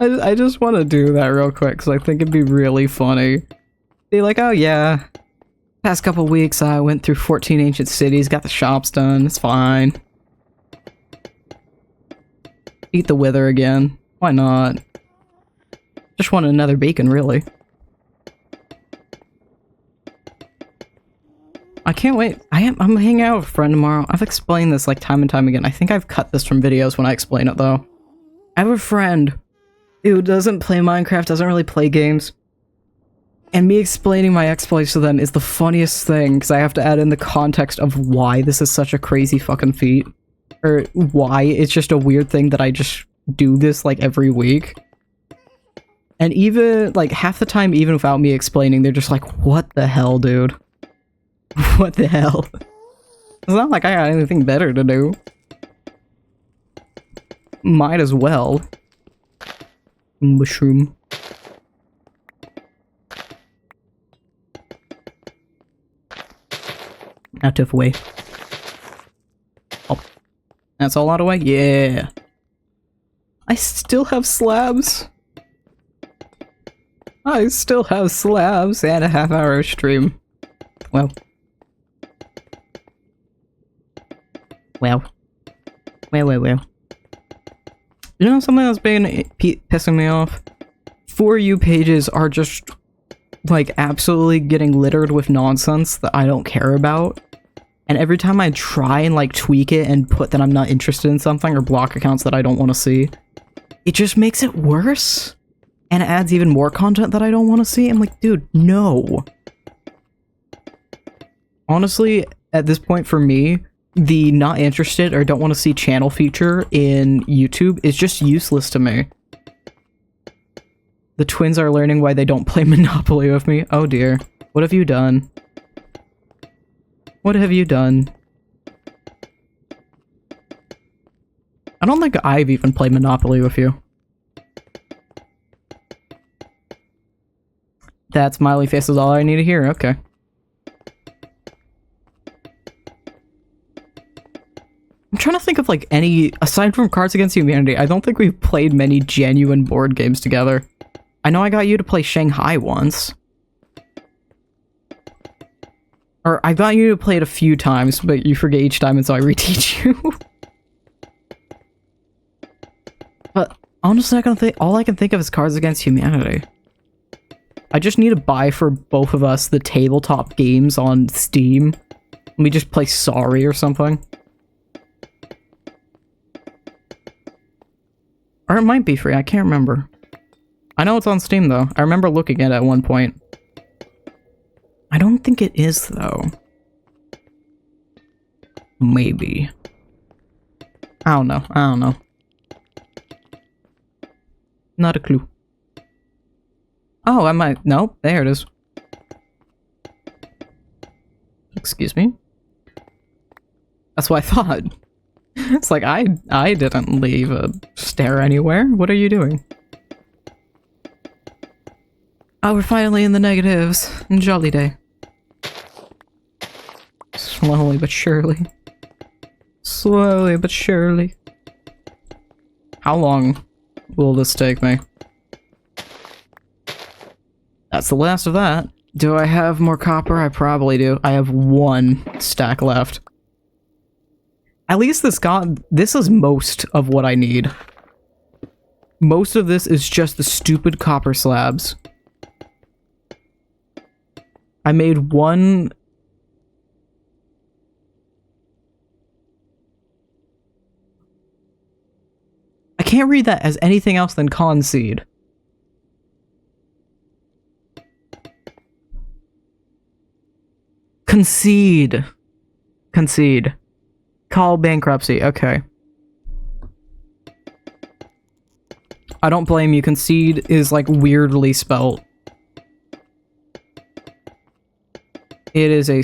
[SPEAKER 1] I just want to do that real quick because I think it'd be really funny. Be like, oh yeah, past couple weeks I went through 14 ancient cities, got the shops done, it's fine. Eat the wither again. Why not? Just want another bacon, really. I can't wait. I'm hanging out with a friend tomorrow. I've explained this like time and time again. I think I've cut this from videos when I explain it though. I have a friend who doesn't play Minecraft, doesn't really play games. And me explaining my exploits to them is the funniest thing, because I have to add in the context of why this is such a crazy fucking feat. Or why it's just a weird thing that I just do this like every week. And even, like, half the time, even without me explaining, they're just like, what the hell, dude? What the hell? It's not like I got anything better to do. Might as well. Mushroom. Out of way. Oh. That's all out of way? Yeah. I still have slabs. I still have slabs and a half-hour stream. Well. Well. Well. You know something that's been pissing me off? For You pages are just, like, absolutely getting littered with nonsense that I don't care about. And every time I try and, like, tweak it and put that I'm not interested in something or block accounts that I don't want to see, it just makes it worse. And it adds even more content that I don't want to see. I'm like, dude, no. Honestly, at this point for me, the not interested or don't want to see channel feature in YouTube is just useless to me. The twins are learning why they don't play Monopoly with me. Oh dear. What have you done? What have you done? I don't think I've even played Monopoly with you. That smiley face is all I need to hear, okay. I'm trying to think of like any, aside from Cards Against Humanity, I don't think we've played many genuine board games together. I know I got you to play Shanghai once. Or I got you to play it a few times, but you forget each time and so I reteach you. But honestly, all I can think of is Cards Against Humanity. I just need to buy for both of us the tabletop games on Steam. Let me just play Sorry or something. Or it might be free, I can't remember. I know it's on Steam though. I remember looking at it at one point. I don't think it is though. Maybe. I don't know. Not a clue. Oh, I might. Nope, there it is. Excuse me? That's what I thought. It's like, I didn't leave a stair anywhere. What are you doing? Oh, we're finally in the negatives. Jolly day. Slowly but surely. Slowly but surely. How long will this take me? That's the last of that. Do I have more copper? I probably do. I have 1 stack left. At least this is most of what I need. Most of this is just the stupid copper slabs. I made 1... I can't read that as anything else than concede. Concede. Concede. Call bankruptcy. Okay. I don't blame you. Concede is like weirdly spelt. It is a...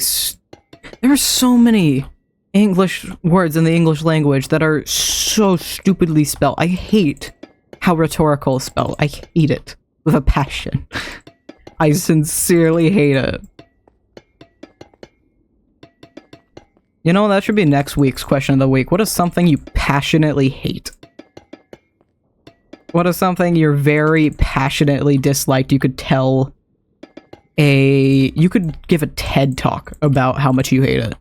[SPEAKER 1] There are so many English words in the English language that are so stupidly spelled. I hate how rhetorical is spelled. I hate it with a passion. I sincerely hate it. You know, that should be next week's question of the week. What is something you passionately hate? What is something you're very passionately disliked? You could tell you could give a TED talk about how much you hate it.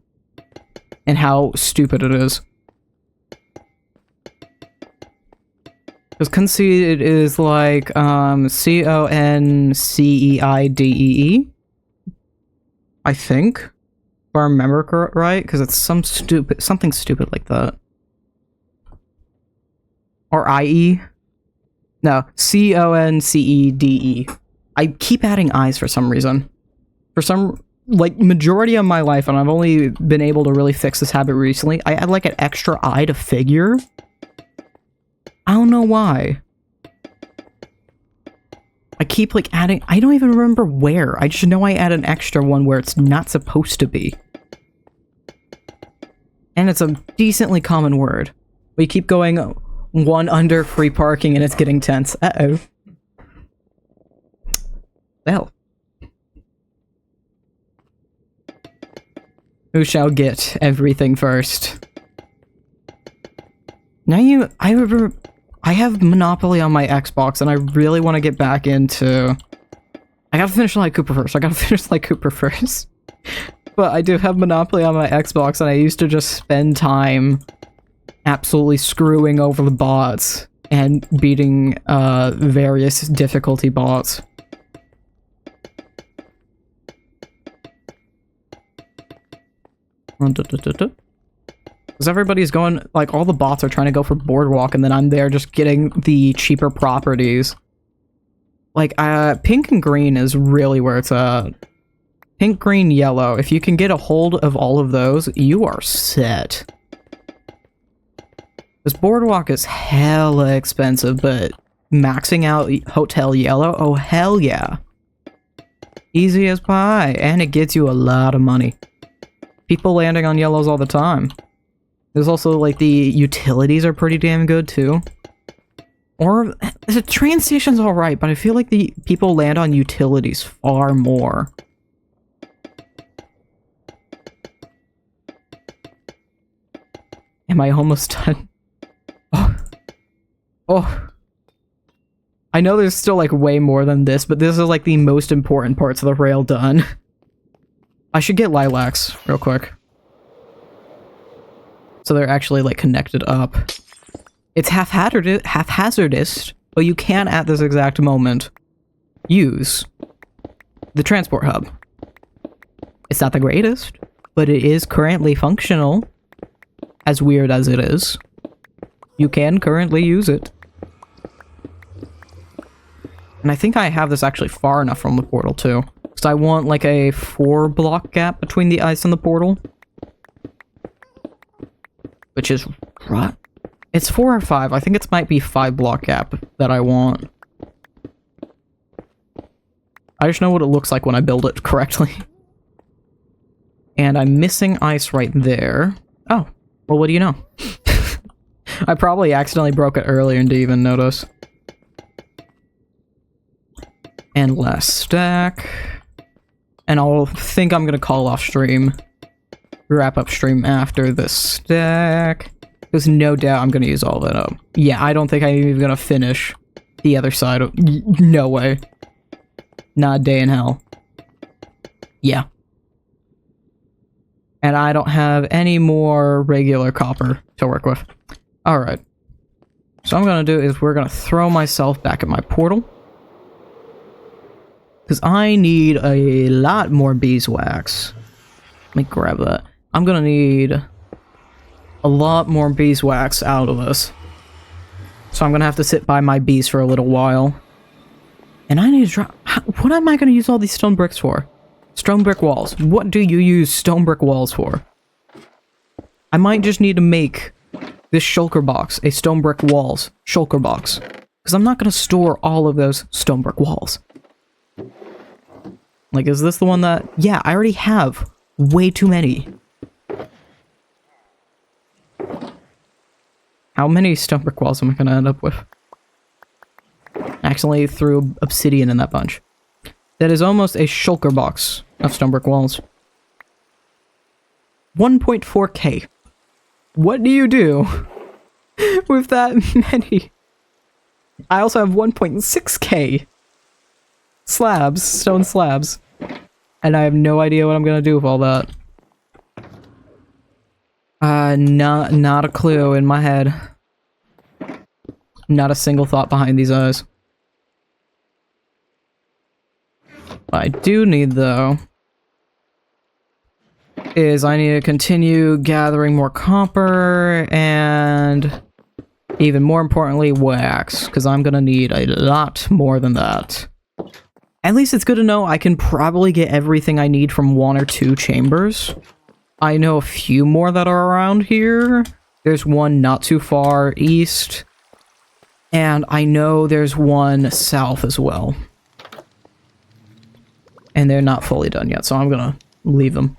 [SPEAKER 1] And how stupid it is. Because conceited is like, C-O-N-C-E-I-D-E-E. I think. If I remember right, because it's something stupid like that. Or I-E. No, C-O-N-C-E-D-E. I keep adding I's for some reason. For some, like, majority of my life, and I've only been able to really fix this habit recently, I add, like, an extra I to figure. I don't know why. I keep, like, adding... I don't even remember where. I just know I add an extra one where it's not supposed to be. And it's a decently common word. We keep going one under free parking and it's getting tense. Uh-oh. Well. Who shall get everything first? Now I have Monopoly on my Xbox and I really want to get back into... I gotta finish Like Cooper first. But I do have Monopoly on my Xbox and I used to just spend time absolutely screwing over the bots and beating various difficulty bots. Because everybody's going, like, all the bots are trying to go for Boardwalk, and then I'm there just getting the cheaper properties. Like, pink and green is really where it's at. Pink, green, yellow. If you can get a hold of all of those, you are set. This Boardwalk is hella expensive, but maxing out Hotel Yellow, oh hell yeah. Easy as pie, and it gets you a lot of money. People landing on yellows all the time. There's also, like, the utilities are pretty damn good, too. Or, the train station's alright, but I feel like the people land on utilities far more. Am I almost done? Oh. Oh. I know there's still, like, way more than this, but this is, like, the most important parts of the rail done. I should get lilacs real quick. So they're actually, like, connected up. It's haphazardous, but you can, at this exact moment, use the transport hub. It's not the greatest, but it is currently functional. As weird as it is. You can currently use it. And I think I have this actually far enough from the portal, too. Because I want, like, a 4-block gap between the ice and the portal. Which is... What? It's 4 or 5. I think it might be 5-block gap that I want. I just know what it looks like when I build it correctly. And I'm missing ice right there. Oh. Well, what do you know? I probably accidentally broke it earlier and didn't even notice. And last stack. And I'll think I'm gonna call off stream. Wrap up stream after this stack. Because no doubt I'm gonna use all that up. Yeah, I don't think I'm even gonna finish the other side of... No way. Not a day in hell. Yeah. And I don't have any more regular copper to work with. Alright. So what I'm gonna do is we're gonna throw myself back at my portal. Because I need a lot more beeswax. Let me grab that. I'm gonna need a lot more beeswax out of this. So I'm gonna have to sit by my bees for a little while. And I need to drop... What am I gonna use all these stone bricks for? Stone brick walls. What do you use stone brick walls for? I might just need to make this shulker box a stone brick walls shulker box. Because I'm not gonna store all of those stone brick walls. Like, is this the one that... Yeah, I already have way too many. How many stone brick walls am I gonna end up with? Accidentally threw obsidian in that bunch. That is almost a shulker box of stone brick walls. 1.4k. What do you do with that many? I also have 1.6k slabs, stone slabs. And I have no idea what I'm gonna do with all that. Not a clue in my head. Not a single thought behind these eyes. What I do need, though, is I need to continue gathering more copper, and even more importantly, wax, because I'm gonna need a lot more than that. At least it's good to know I can probably get everything I need from 1 or 2 chambers. I know a few more that are around here. There's one not too far east, and I know there's one south as well. And they're not fully done yet, so I'm gonna leave them.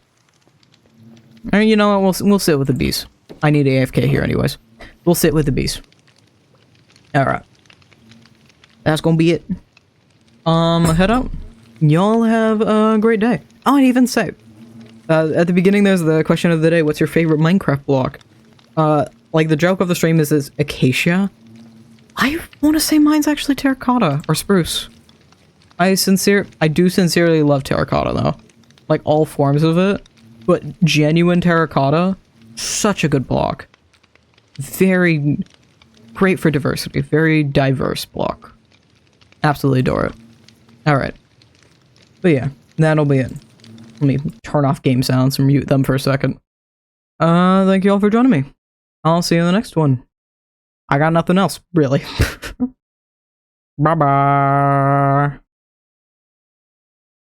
[SPEAKER 1] And you know what, we'll sit with the bees. I need AFK here anyways. We'll sit with the bees. Alright. That's gonna be it. Head out. Y'all have a great day. Oh, and even say, at the beginning there's the question of the day, what's your favorite Minecraft block? Like the joke of the stream is acacia. I want to say mine's actually terracotta or spruce. I do sincerely love terracotta though. Like all forms of it. But genuine terracotta, such a good block. Very great for diversity. Very diverse block. Absolutely adore it. Alright. But yeah, that'll be it. Let me turn off game sounds and mute them for a second. Thank you all for joining me. I'll see you in the next one. I got nothing else, really. Bye-bye.